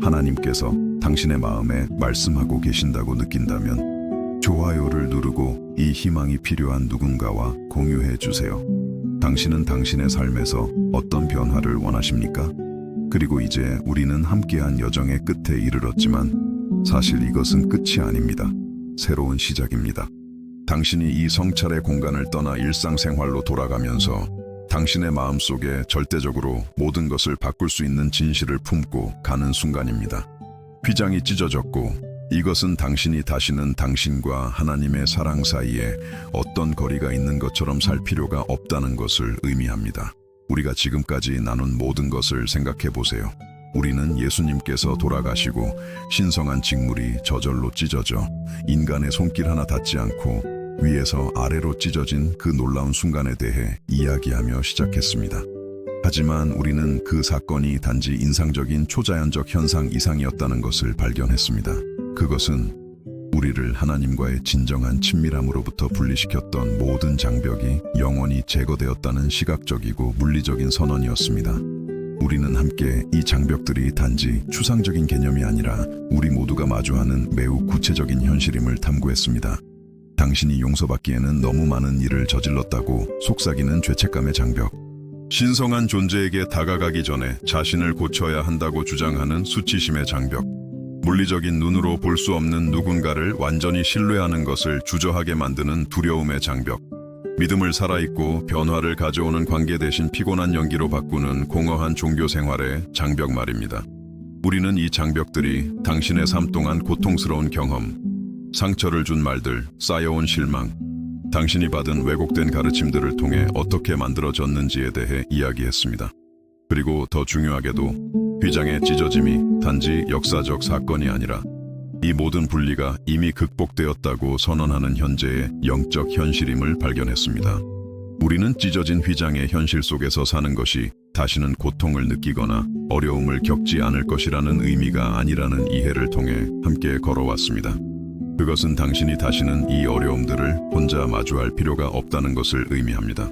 하나님께서 당신의 마음에 말씀하고 계신다고 느낀다면 좋아요를 누르고 이 희망이 필요한 누군가와 공유해 주세요. 당신은 당신의 삶에서 어떤 변화를 원하십니까? 그리고 이제 우리는 함께한 여정의 끝에 이르렀지만 사실 이것은 끝이 아닙니다. 새로운 시작입니다. 당신이 이 성찰의 공간을 떠나 일상생활로 돌아가면서 당신의 마음속에 절대적으로 모든 것을 바꿀 수 있는 진실을 품고 가는 순간입니다. 휘장이 찢어졌고 이것은 당신이 다시는 당신과 하나님의 사랑 사이에 어떤 거리가 있는 것처럼 살 필요가 없다는 것을 의미합니다. 우리가 지금까지 나눈 모든 것을 생각해 보세요. 우리는 예수님께서 돌아가시고 신성한 직물이 저절로 찢어져 인간의 손길 하나 닿지 않고 위에서 아래로 찢어진 그 놀라운 순간에 대해 이야기하며 시작했습니다. 하지만 우리는 그 사건이 단지 인상적인 초자연적 현상 이상이었다는 것을 발견했습니다. 그것은 우리를 하나님과의 진정한 친밀함으로부터 분리시켰던 모든 장벽이 영원히 제거되었다는 시각적이고 물리적인 선언이었습니다. 우리는 함께 이 장벽들이 단지 추상적인 개념이 아니라 우리 모두가 마주하는 매우 구체적인 현실임을 탐구했습니다. 당신이 용서받기에는 너무 많은 일을 저질렀다고 속삭이는 죄책감의 장벽. 신성한 존재에게 다가가기 전에 자신을 고쳐야 한다고 주장하는 수치심의 장벽. 물리적인 눈으로 볼 수 없는 누군가를 완전히 신뢰하는 것을 주저하게 만드는 두려움의 장벽. 믿음을 살아있고 변화를 가져오는 관계 대신 피곤한 연기로 바꾸는 공허한 종교 생활의 장벽 말입니다. 우리는 이 장벽들이 당신의 삶 동안 고통스러운 경험, 상처를 준 말들, 쌓여온 실망, 당신이 받은 왜곡된 가르침들을 통해 어떻게 만들어졌는지에 대해 이야기했습니다. 그리고 더 중요하게도 휘장의 찢어짐이 단지 역사적 사건이 아니라 이 모든 분리가 이미 극복되었다고 선언하는 현재의 영적 현실임을 발견했습니다. 우리는 찢어진 휘장의 현실 속에서 사는 것이 다시는 고통을 느끼거나 어려움을 겪지 않을 것이라는 의미가 아니라는 이해를 통해 함께 걸어왔습니다. 그것은 당신이 다시는 이 어려움들을 혼자 마주할 필요가 없다는 것을 의미합니다.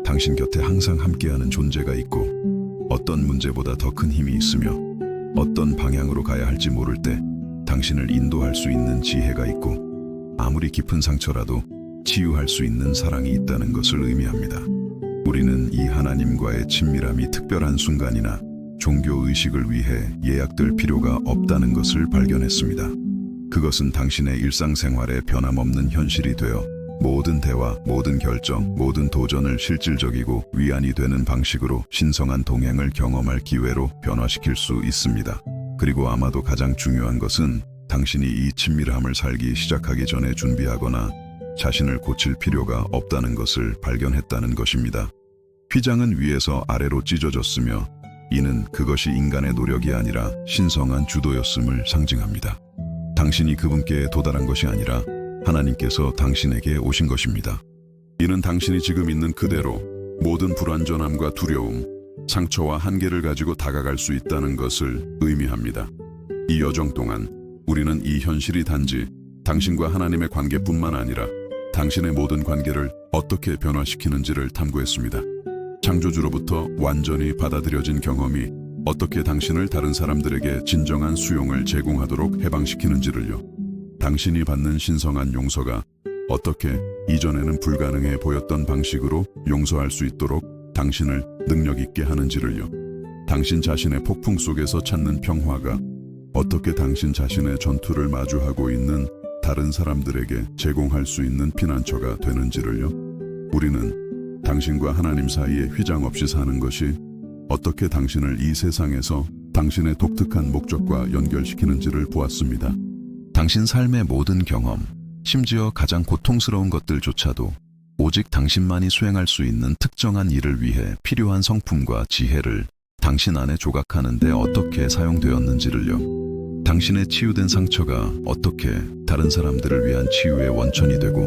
당신 곁에 항상 함께하는 존재가 있고 어떤 문제보다 더 큰 힘이 있으며 어떤 방향으로 가야 할지 모를 때 당신을 인도할 수 있는 지혜가 있고 아무리 깊은 상처라도 치유할 수 있는 사랑이 있다는 것을 의미합니다. 우리는 이 하나님과의 친밀함이 특별한 순간이나 종교 의식을 위해 예약될 필요가 없다는 것을 발견했습니다. 그것은 당신의 일상생활에 변함없는 현실이 되어 모든 대화, 모든 결정, 모든 도전을 실질적이고 위안이 되는 방식으로 신성한 동행을 경험할 기회로 변화시킬 수 있습니다. 그리고 아마도 가장 중요한 것은 당신이 이 친밀함을 살기 시작하기 전에 준비하거나 자신을 고칠 필요가 없다는 것을 발견했다는 것입니다. 휘장은 위에서 아래로 찢어졌으며 이는 그것이 인간의 노력이 아니라 신성한 주도였음을 상징합니다. 당신이 그분께 도달한 것이 아니라 하나님께서 당신에게 오신 것입니다. 이는 당신이 지금 있는 그대로 모든 불완전함과 두려움, 상처와 한계를 가지고 다가갈 수 있다는 것을 의미합니다. 이 여정 동안 우리는 이 현실이 단지 당신과 하나님의 관계뿐만 아니라 당신의 모든 관계를 어떻게 변화시키는지를 탐구했습니다. 창조주로부터 완전히 받아들여진 경험이 어떻게 당신을 다른 사람들에게 진정한 수용을 제공하도록 해방시키는지를요. 당신이 받는 신성한 용서가 어떻게 이전에는 불가능해 보였던 방식으로 용서할 수 있도록 당신을 능력 있게 하는지를요. 당신 자신의 폭풍 속에서 찾는 평화가 어떻게 당신 자신의 전투를 마주하고 있는 다른 사람들에게 제공할 수 있는 피난처가 되는지를요. 우리는 당신과 하나님 사이에 휘장 없이 사는 것이 어떻게 당신을 이 세상에서 당신의 독특한 목적과 연결시키는지를 보았습니다. 당신 삶의 모든 경험, 심지어 가장 고통스러운 것들조차도 오직 당신만이 수행할 수 있는 특정한 일을 위해 필요한 성품과 지혜를 당신 안에 조각하는 데 어떻게 사용되었는지를요. 당신의 치유된 상처가 어떻게 다른 사람들을 위한 치유의 원천이 되고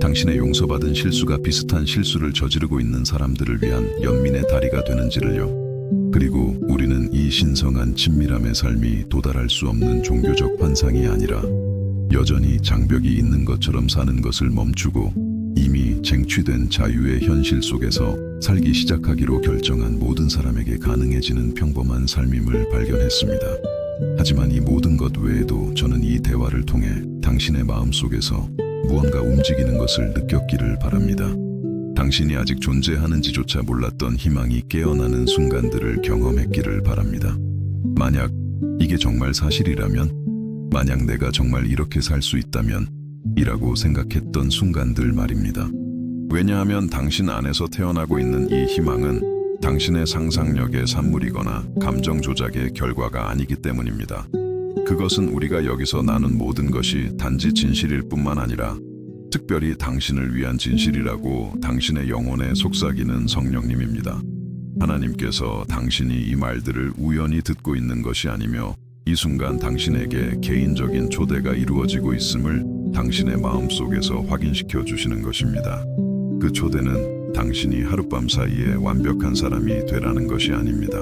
당신의 용서받은 실수가 비슷한 실수를 저지르고 있는 사람들을 위한 연민의 다리가 되는지를요. 그리고 우리는 이 신성한 친밀함의 삶이 도달할 수 없는 종교적 환상이 아니라 여전히 장벽이 있는 것처럼 사는 것을 멈추고 이미 쟁취된 자유의 현실 속에서 살기 시작하기로 결정한 모든 사람에게 가능해지는 평범한 삶임을 발견했습니다. 하지만 이 모든 것 외에도 저는 이 대화를 통해 당신의 마음속에서 무언가 움직이는 것을 느꼈기를 바랍니다. 당신이 아직 존재하는지조차 몰랐던 희망이 깨어나는 순간들을 경험했기를 바랍니다. 만약 이게 정말 사실이라면, 만약 내가 정말 이렇게 살 수 있다면 이라고 생각했던 순간들 말입니다. 왜냐하면 당신 안에서 태어나고 있는 이 희망은 당신의 상상력의 산물이거나 감정 조작의 결과가 아니기 때문입니다. 그것은 우리가 여기서 나눈 모든 것이 단지 진실일 뿐만 아니라 특별히 당신을 위한 진실이라고 당신의 영혼에 속삭이는 성령님입니다. 하나님께서 당신이 이 말들을 우연히 듣고 있는 것이 아니며 이 순간 당신에게 개인적인 초대가 이루어지고 있음을 당신의 마음속에서 확인시켜 주시는 것입니다. 그 초대는 당신이 하룻밤 사이에 완벽한 사람이 되라는 것이 아닙니다.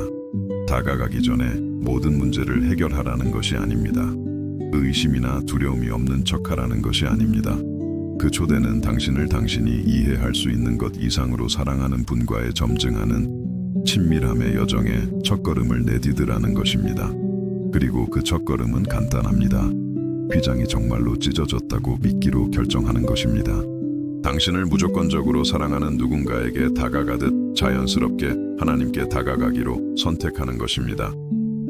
다가가기 전에 모든 문제를 해결하라는 것이 아닙니다. 의심이나 두려움이 없는 척하라는 것이 아닙니다. 그 초대는 당신을 당신이 이해할 수 있는 것 이상으로 사랑하는 분과의 점증하는 친밀함의 여정에 첫걸음을 내디드라는 것입니다. 그리고 그 첫걸음은 간단합니다. 휘장이 정말로 찢어졌다고 믿기로 결정하는 것입니다. 당신을 무조건적으로 사랑하는 누군가에게 다가가듯 자연스럽게 하나님께 다가가기로 선택하는 것입니다.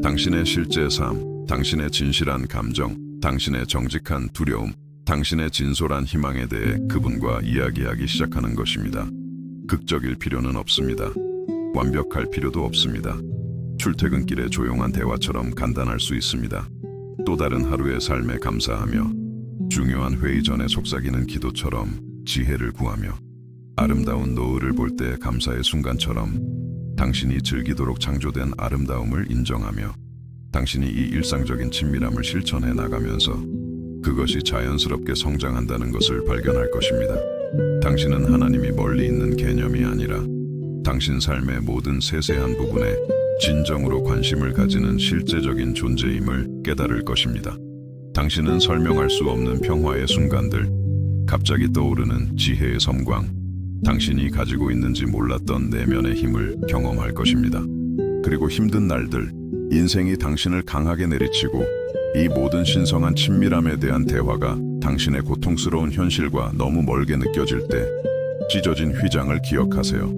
당신의 실제 삶, 당신의 진실한 감정, 당신의 정직한 두려움, 당신의 진솔한 희망에 대해 그분과 이야기하기 시작하는 것입니다. 극적일 필요는 없습니다. 완벽할 필요도 없습니다. 출퇴근길의 조용한 대화처럼 간단할 수 있습니다. 또 다른 하루의 삶에 감사하며 중요한 회의 전에 속삭이는 기도처럼 지혜를 구하며 아름다운 노을을 볼 때 감사의 순간처럼 당신이 즐기도록 창조된 아름다움을 인정하며 당신이 이 일상적인 친밀함을 실천해 나가면서 그것이 자연스럽게 성장한다는 것을 발견할 것입니다. 당신은 하나님이 멀리 있는 개념이 아니라 당신 삶의 모든 세세한 부분에 진정으로 관심을 가지는 실제적인 존재임을 깨달을 것입니다. 당신은 설명할 수 없는 평화의 순간들, 갑자기 떠오르는 지혜의 섬광, 당신이 가지고 있는지 몰랐던 내면의 힘을 경험할 것입니다. 그리고 힘든 날들, 인생이 당신을 강하게 내리치고 이 모든 신성한 친밀함에 대한 대화가 당신의 고통스러운 현실과 너무 멀게 느껴질 때 찢어진 휘장을 기억하세요.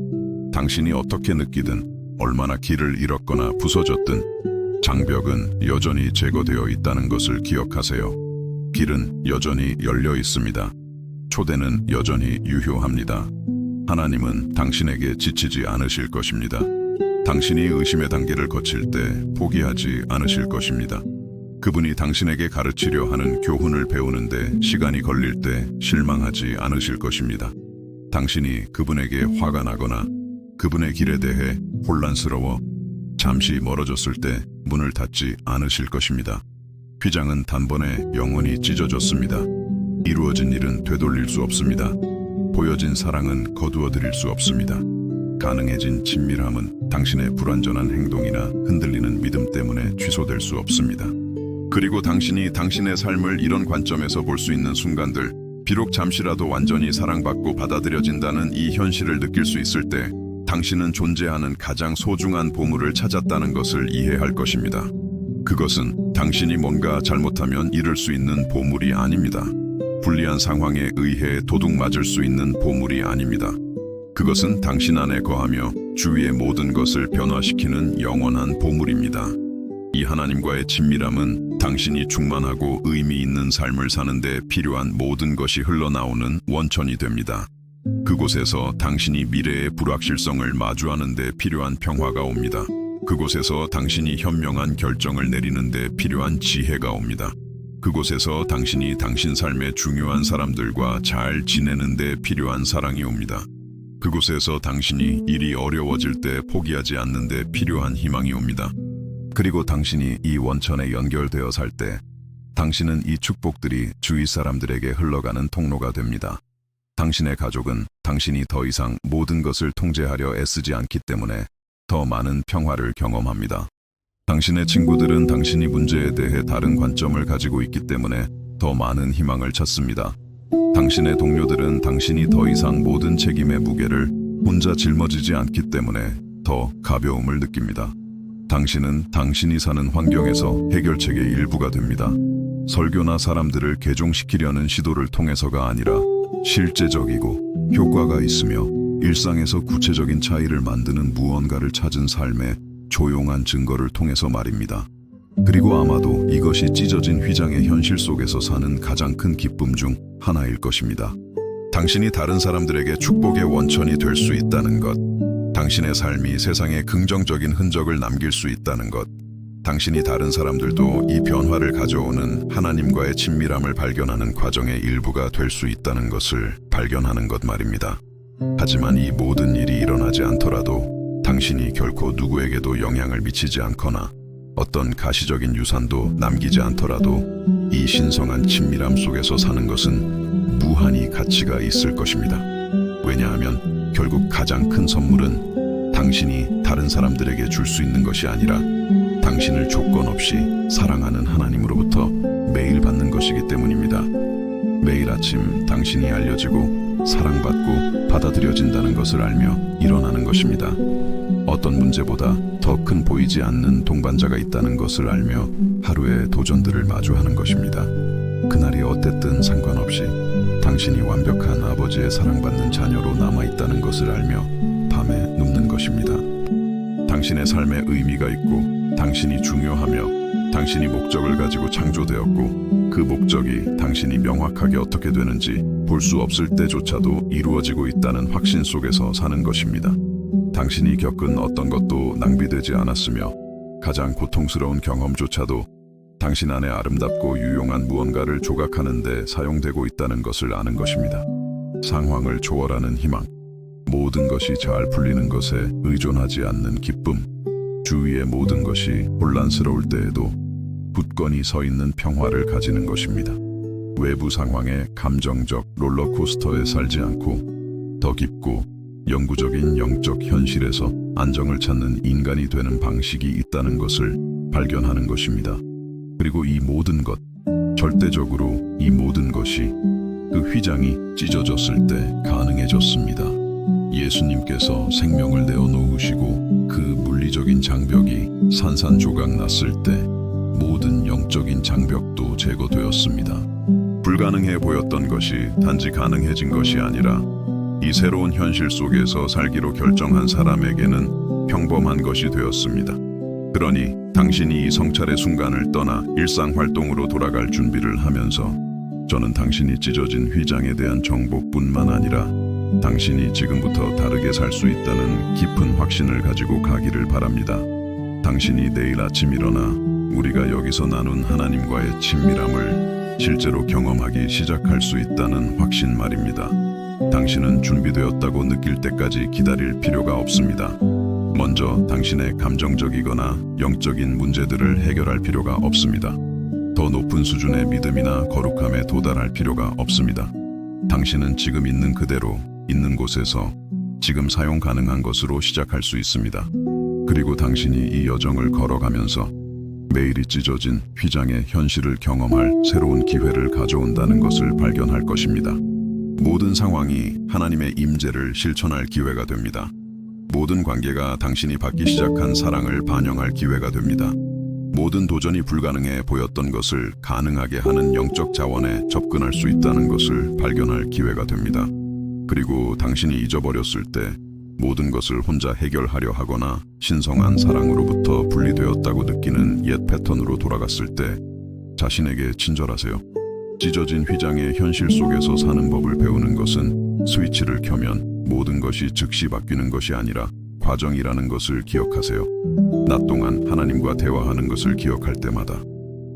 당신이 어떻게 느끼든 얼마나 길을 잃었거나 부서졌든 장벽은 여전히 제거되어 있다는 것을 기억하세요. 길은 여전히 열려 있습니다. 초대는 여전히 유효합니다. 하나님은 당신에게 지치지 않으실 것입니다. 당신이 의심의 단계를 거칠 때 포기하지 않으실 것입니다. 그분이 당신에게 가르치려 하는 교훈을 배우는데 시간이 걸릴 때 실망하지 않으실 것입니다. 당신이 그분에게 화가 나거나 그분의 길에 대해 혼란스러워 잠시 멀어졌을 때 문을 닫지 않으실 것입니다. 휘장은 단번에 영원히 찢어졌습니다. 이루어진 일은 되돌릴 수 없습니다. 보여진 사랑은 거두어드릴 수 없습니다. 가능해진 친밀함은 당신의 불완전한 행동이나 흔들리는 믿음 때문에 취소될 수 없습니다. 그리고 당신이 당신의 삶을 이런 관점에서 볼 수 있는 순간들, 비록 잠시라도 완전히 사랑받고 받아들여진다는 이 현실을 느낄 수 있을 때 당신은 존재하는 가장 소중한 보물을 찾았다는 것을 이해할 것입니다. 그것은 당신이 뭔가 잘못하면 잃을 수 있는 보물이 아닙니다. 불리한 상황에 의해 도둑맞을 수 있는 보물이 아닙니다. 그것은 당신 안에 거하며 주위의 모든 것을 변화시키는 영원한 보물입니다. 이 하나님과의 친밀함은 당신이 충만하고 의미 있는 삶을 사는데 필요한 모든 것이 흘러나오는 원천이 됩니다. 그곳에서 당신이 미래의 불확실성을 마주하는 데 필요한 평화가 옵니다. 그곳에서 당신이 현명한 결정을 내리는 데 필요한 지혜가 옵니다. 그곳에서 당신이 당신 삶의 중요한 사람들과 잘 지내는 데 필요한 사랑이 옵니다. 그곳에서 당신이 일이 어려워질 때 포기하지 않는 데 필요한 희망이 옵니다. 그리고 당신이 이 원천에 연결되어 살 때 당신은 이 축복들이 주위 사람들에게 흘러가는 통로가 됩니다. 당신의 가족은 당신이 더 이상 모든 것을 통제하려 애쓰지 않기 때문에 더 많은 평화를 경험합니다. 당신의 친구들은 당신이 문제에 대해 다른 관점을 가지고 있기 때문에 더 많은 희망을 찾습니다. 당신의 동료들은 당신이 더 이상 모든 책임의 무게를 혼자 짊어지지 않기 때문에 더 가벼움을 느낍니다. 당신은 당신이 사는 환경에서 해결책의 일부가 됩니다. 설교나 사람들을 개종시키려는 시도를 통해서가 아니라 실제적이고 효과가 있으며 일상에서 구체적인 차이를 만드는 무언가를 찾은 삶의 조용한 증거를 통해서 말입니다. 그리고 아마도 이것이 찢어진 휘장의 현실 속에서 사는 가장 큰 기쁨 중 하나일 것입니다. 당신이 다른 사람들에게 축복의 원천이 될 수 있다는 것, 당신의 삶이 세상에 긍정적인 흔적을 남길 수 있다는 것, 당신이 다른 사람들도 이 변화를 가져오는 하나님과의 친밀함을 발견하는 과정의 일부가 될 수 있다는 것을 발견하는 것 말입니다. 하지만 이 모든 일이 일어나지 않더라도 당신이 결코 누구에게도 영향을 미치지 않거나 어떤 가시적인 유산도 남기지 않더라도 이 신성한 친밀함 속에서 사는 것은 무한히 가치가 있을 것입니다. 왜냐하면 결국 가장 큰 선물은 당신이 다른 사람들에게 줄 수 있는 것이 아니라 당신을 조건 없이 사랑하는 하나님으로부터 매일 받는 것이기 때문입니다. 매일 아침 당신이 알려지고 사랑받고 받아들여진다는 것을 알며 일어나는 것입니다. 어떤 문제보다 더 큰 보이지 않는 동반자가 있다는 것을 알며 하루의 도전들을 마주하는 것입니다. 그날이 어땠든 상관없이 당신이 완벽한 아버지의 사랑받는 자녀로 남아있다는 것을 알며 밤에 눕는 것입니다. 당신의 삶에 의미가 있고 당신이 중요하며 당신이 목적을 가지고 창조되었고 그 목적이 당신이 명확하게 어떻게 되는지 볼 수 없을 때조차도 이루어지고 있다는 확신 속에서 사는 것입니다. 당신이 겪은 어떤 것도 낭비되지 않았으며 가장 고통스러운 경험조차도 당신 안에 아름답고 유용한 무언가를 조각하는 데 사용되고 있다는 것을 아는 것입니다. 상황을 초월하는 희망, 모든 것이 잘 풀리는 것에 의존하지 않는 기쁨, 주위의 모든 것이 혼란스러울 때에도 굳건히 서 있는 평화를 가지는 것입니다. 외부 상황의 감정적 롤러코스터에 살지 않고 더 깊고 영구적인 영적 현실에서 안정을 찾는 인간이 되는 방식이 있다는 것을 발견하는 것입니다. 그리고 이 모든 것, 절대적으로 이 모든 것이 그 휘장이 찢어졌을 때 가능해졌습니다. 예수님께서 생명을 내어놓으시고 그 물리적인 장벽이 산산조각 났을 때 모든 영적인 장벽도 제거되었습니다. 불가능해 보였던 것이 단지 가능해진 것이 아니라 이 새로운 현실 속에서 살기로 결정한 사람에게는 평범한 것이 되었습니다. 그러니 당신이 이 성찰의 순간을 떠나 일상 활동으로 돌아갈 준비를 하면서 저는 당신이 찢어진 휘장에 대한 정보뿐만 아니라 당신이 지금부터 다르게 살 수 있다는 깊은 확신을 가지고 가기를 바랍니다. 당신이 내일 아침 일어나 우리가 여기서 나눈 하나님과의 친밀함을 실제로 경험하기 시작할 수 있다는 확신 말입니다. 당신은 준비되었다고 느낄 때까지 기다릴 필요가 없습니다. 먼저 당신의 감정적이거나 영적인 문제들을 해결할 필요가 없습니다. 더 높은 수준의 믿음이나 거룩함에 도달할 필요가 없습니다. 당신은 지금 있는 그대로 있는 곳에서 지금 사용 가능한 것으로 시작할 수 있습니다. 그리고 당신이 이 여정을 걸어가면서 매일이 찢어진 휘장의 현실을 경험할 새로운 기회를 가져온다는 것을 발견할 것입니다. 모든 상황이 하나님의 임재를 실천할 기회가 됩니다. 모든 관계가 당신이 받기 시작한 사랑을 반영할 기회가 됩니다. 모든 도전이 불가능해 보였던 것을 가능하게 하는 영적 자원에 접근할 수 있다는 것을 발견할 기회가 됩니다. 그리고 당신이 잊어버렸을 때 모든 것을 혼자 해결하려 하거나 신성한 사랑으로부터 분리되었다고 느끼는 옛 패턴으로 돌아갔을 때 자신에게 친절하세요. 찢어진 휘장의 현실 속에서 사는 법을 배우는 것은 스위치를 켜면 모든 것이 즉시 바뀌는 것이 아니라 과정이라는 것을 기억하세요. 낮 동안 하나님과 대화하는 것을 기억할 때마다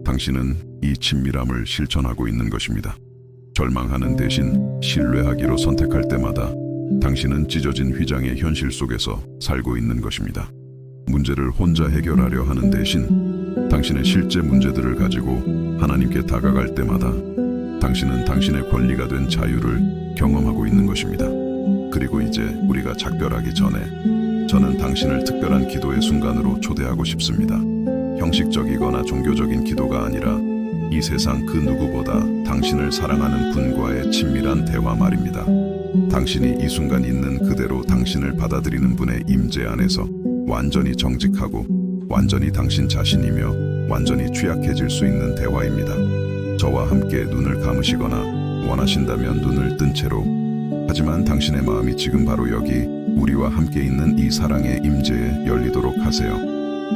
당신은 이 친밀함을 실천하고 있는 것입니다. 절망하는 대신 신뢰하기로 선택할 때마다 당신은 찢어진 휘장의 현실 속에서 살고 있는 것입니다. 문제를 혼자 해결하려 하는 대신 당신의 실제 문제들을 가지고 하나님께 다가갈 때마다 당신은 당신의 권리가 된 자유를 경험하고 있는 것입니다. 그리고 이제 우리가 작별하기 전에 저는 당신을 특별한 기도의 순간으로 초대하고 싶습니다. 형식적이거나 종교적인 기도가 아니라 이 세상 그 누구보다 당신을 사랑하는 분과의 친밀한 대화 말입니다. 당신이 이 순간 있는 그대로 당신을 받아들이는 분의 임재 안에서 완전히 정직하고 완전히 당신 자신이며 완전히 취약해질 수 있는 대화입니다. 저와 함께 눈을 감으시거나 원하신다면 눈을 뜬 채로, 하지만 당신의 마음이 지금 바로 여기 우리와 함께 있는 이 사랑의 임재에 열리도록 하세요.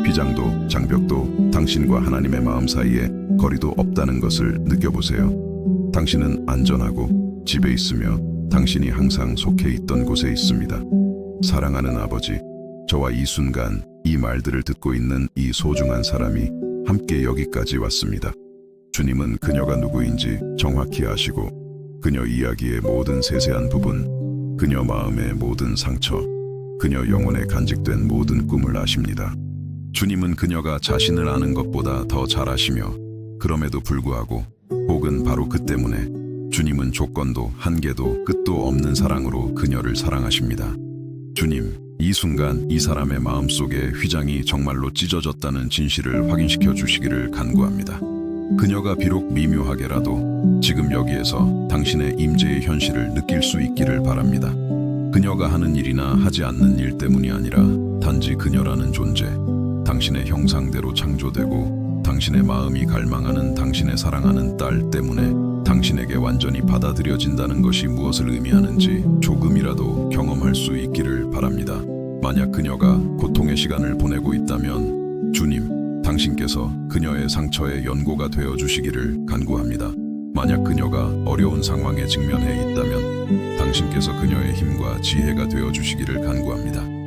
휘장도 장벽도 당신과 하나님의 마음 사이에 거리도 없다는 것을 느껴보세요. 당신은 안전하고 집에 있으며 당신이 항상 속해 있던 곳에 있습니다. 사랑하는 아버지, 저와 이 순간 이 말들을 듣고 있는 이 소중한 사람이 함께 여기까지 왔습니다. 주님은 그녀가 누구인지 정확히 아시고 그녀 이야기의 모든 세세한 부분, 그녀 마음의 모든 상처, 그녀 영혼에 간직된 모든 꿈을 아십니다. 주님은 그녀가 자신을 아는 것보다 더 잘 아시며 그럼에도 불구하고 혹은 바로 그 때문에 주님은 조건도 한계도 끝도 없는 사랑으로 그녀를 사랑하십니다. 주님, 이 순간 이 사람의 마음속에 휘장이 정말로 찢어졌다는 진실을 확인시켜 주시기를 간구합니다. 그녀가 비록 미묘하게라도 지금 여기에서 당신의 임재의 현실을 느낄 수 있기를 바랍니다. 그녀가 하는 일이나 하지 않는 일 때문이 아니라 단지 그녀라는 존재, 당신의 형상대로 창조되고 당신의 마음이 갈망하는 당신의 사랑하는 딸 때문에 당신에게 완전히 받아들여진다는 것이 무엇을 의미하는지 조금이라도 경험할 수 있기를 바랍니다. 만약 그녀가 고통의 시간을 보내고 있다면 주님, 당신께서 그녀의 상처의 연고가 되어 주시기를 간구합니다. 만약 그녀가 어려운 상황에 직면해 있다면 당신께서 그녀의 힘과 지혜가 되어 주시기를 간구합니다.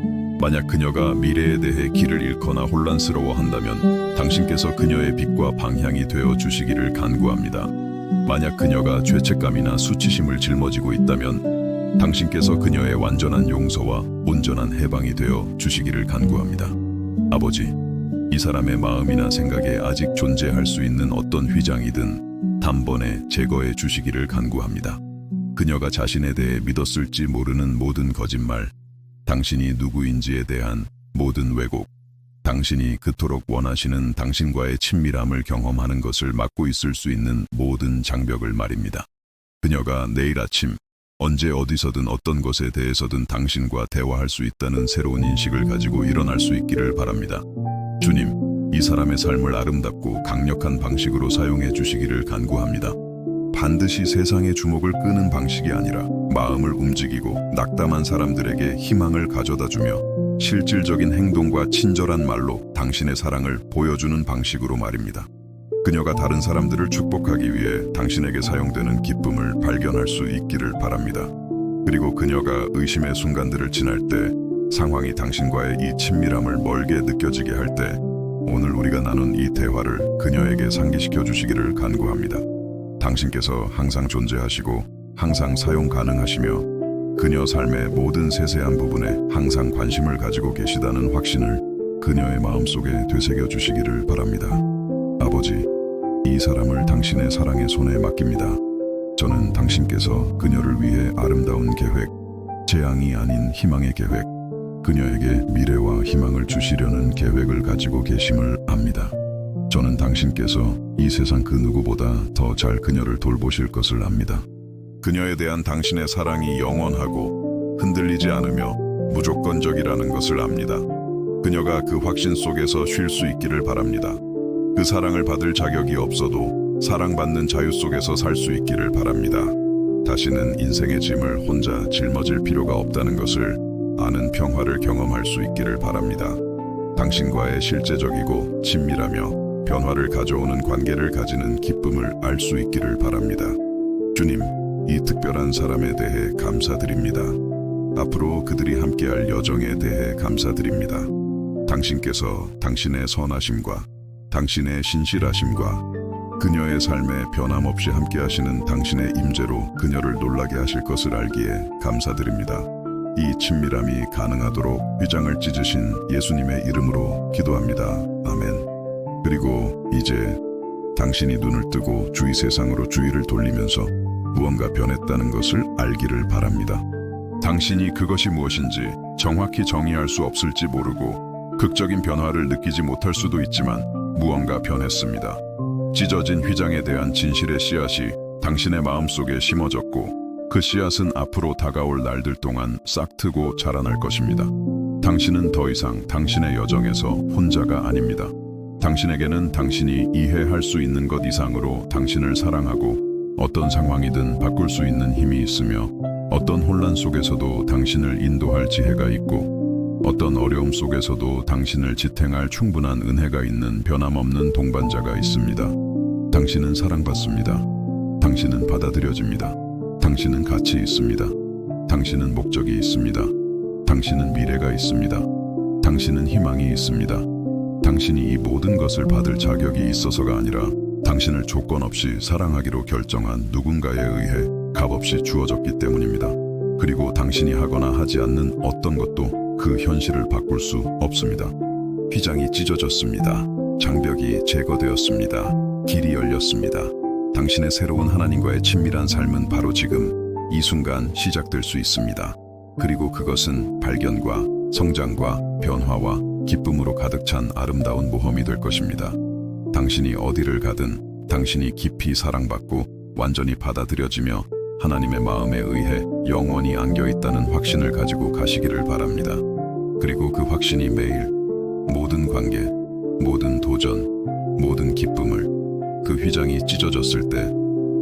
만약 그녀가 미래에 대해 길을 잃거나 혼란스러워한다면 당신께서 그녀의 빛과 방향이 되어 주시기를 간구합니다. 만약 그녀가 죄책감이나 수치심을 짊어지고 있다면 당신께서 그녀의 완전한 용서와 온전한 해방이 되어 주시기를 간구합니다. 아버지, 이 사람의 마음이나 생각에 아직 존재할 수 있는 어떤 휘장이든 단번에 제거해 주시기를 간구합니다. 그녀가 자신에 대해 믿었을지 모르는 모든 거짓말, 당신이 누구인지에 대한 모든 왜곡, 당신이 그토록 원하시는 당신과의 친밀함을 경험하는 것을 막고 있을 수 있는 모든 장벽을 말입니다. 그녀가 내일 아침 언제 어디서든 어떤 것에 대해서든 당신과 대화할 수 있다는 새로운 인식을 가지고 일어날 수 있기를 바랍니다. 주님, 이 사람의 삶을 아름답고 강력한 방식으로 사용해 주시기를 간구합니다. 반드시 세상의 주목을 끄는 방식이 아니라 마음을 움직이고 낙담한 사람들에게 희망을 가져다 주며 실질적인 행동과 친절한 말로 당신의 사랑을 보여주는 방식으로 말입니다. 그녀가 다른 사람들을 축복하기 위해 당신에게 사용되는 기쁨을 발견할 수 있기를 바랍니다. 그리고 그녀가 의심의 순간들을 지날 때 상황이 당신과의 이 친밀함을 멀게 느껴지게 할 때 오늘 우리가 나눈 이 대화를 그녀에게 상기시켜 주시기를 간구합니다. 당신께서 항상 존재하시고 항상 사용 가능하시며 그녀 삶의 모든 세세한 부분에 항상 관심을 가지고 계시다는 확신을 그녀의 마음속에 되새겨 주시기를 바랍니다. 아버지, 이 사람을 당신의 사랑의 손에 맡깁니다. 저는 당신께서 그녀를 위해 아름다운 계획, 재앙이 아닌 희망의 계획, 그녀에게 미래와 희망을 주시려는 계획을 가지고 계심을 압니다. 저는 당신께서 이 세상 그 누구보다 더 잘 그녀를 돌보실 것을 압니다. 그녀에 대한 당신의 사랑이 영원하고 흔들리지 않으며 무조건적이라는 것을 압니다. 그녀가 그 확신 속에서 쉴 수 있기를 바랍니다. 그 사랑을 받을 자격이 없어도 사랑받는 자유 속에서 살 수 있기를 바랍니다. 다시는 인생의 짐을 혼자 짊어질 필요가 없다는 것을 아는 평화를 경험할 수 있기를 바랍니다. 당신과의 실제적이고 친밀하며 변화를 가져오는 관계를 가지는 기쁨을 알 수 있기를 바랍니다. 주님, 이 특별한 사람에 대해 감사드립니다. 앞으로 그들이 함께할 여정에 대해 감사드립니다. 당신께서 당신의 선하심과 당신의 신실하심과 그녀의 삶에 변함없이 함께하시는 당신의 임재로 그녀를 놀라게 하실 것을 알기에 감사드립니다. 이 친밀함이 가능하도록 휘장을 찢으신 예수님의 이름으로 기도합니다. 아멘. 그리고 이제 당신이 눈을 뜨고 주위 세상으로 주의를 돌리면서 무언가 변했다는 것을 알기를 바랍니다. 당신이 그것이 무엇인지 정확히 정의할 수 없을지 모르고 극적인 변화를 느끼지 못할 수도 있지만 무언가 변했습니다. 찢어진 휘장에 대한 진실의 씨앗이 당신의 마음속에 심어졌고 그 씨앗은 앞으로 다가올 날들 동안 싹트고 자라날 것입니다. 당신은 더 이상 당신의 여정에서 혼자가 아닙니다. 당신에게는 당신이 이해할 수 있는 것 이상으로 당신을 사랑하고 어떤 상황이든 바꿀 수 있는 힘이 있으며 어떤 혼란 속에서도 당신을 인도할 지혜가 있고 어떤 어려움 속에서도 당신을 지탱할 충분한 은혜가 있는 변함없는 동반자가 있습니다. 당신은 사랑받습니다. 당신은 받아들여집니다. 당신은 가치 있습니다. 당신은 목적이 있습니다. 당신은 미래가 있습니다. 당신은 희망이 있습니다. 당신이 이 모든 것을 받을 자격이 있어서가 아니라 당신을 조건 없이 사랑하기로 결정한 누군가에 의해 값없이 주어졌기 때문입니다. 그리고 당신이 하거나 하지 않는 어떤 것도 그 현실을 바꿀 수 없습니다. 휘장이 찢어졌습니다. 장벽이 제거되었습니다. 길이 열렸습니다. 당신의 새로운 하나님과의 친밀한 삶은 바로 지금 이 순간 시작될 수 있습니다. 그리고 그것은 발견과 성장과 변화와 기쁨으로 가득 찬 아름다운 모험이 될 것입니다. 당신이 어디를 가든 당신이 깊이 사랑받고 완전히 받아들여지며 하나님의 마음에 의해 영원히 안겨있다는 확신을 가지고 가시기를 바랍니다. 그리고 그 확신이 매일 모든 관계, 모든 도전, 모든 기쁨을, 그 휘장이 찢어졌을 때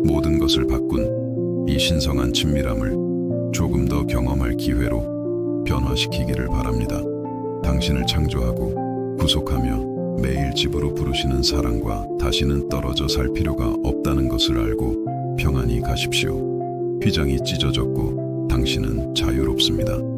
모든 것을 바꾼 이 신성한 친밀함을 조금 더 경험할 기회로 변화시키기를 바랍니다. 당신을 창조하고 구속하며 매일 집으로 부르시는 사랑과 다시는 떨어져 살 필요가 없다는 것을 알고 평안히 가십시오. 휘장이 찢어졌고 당신은 자유롭습니다.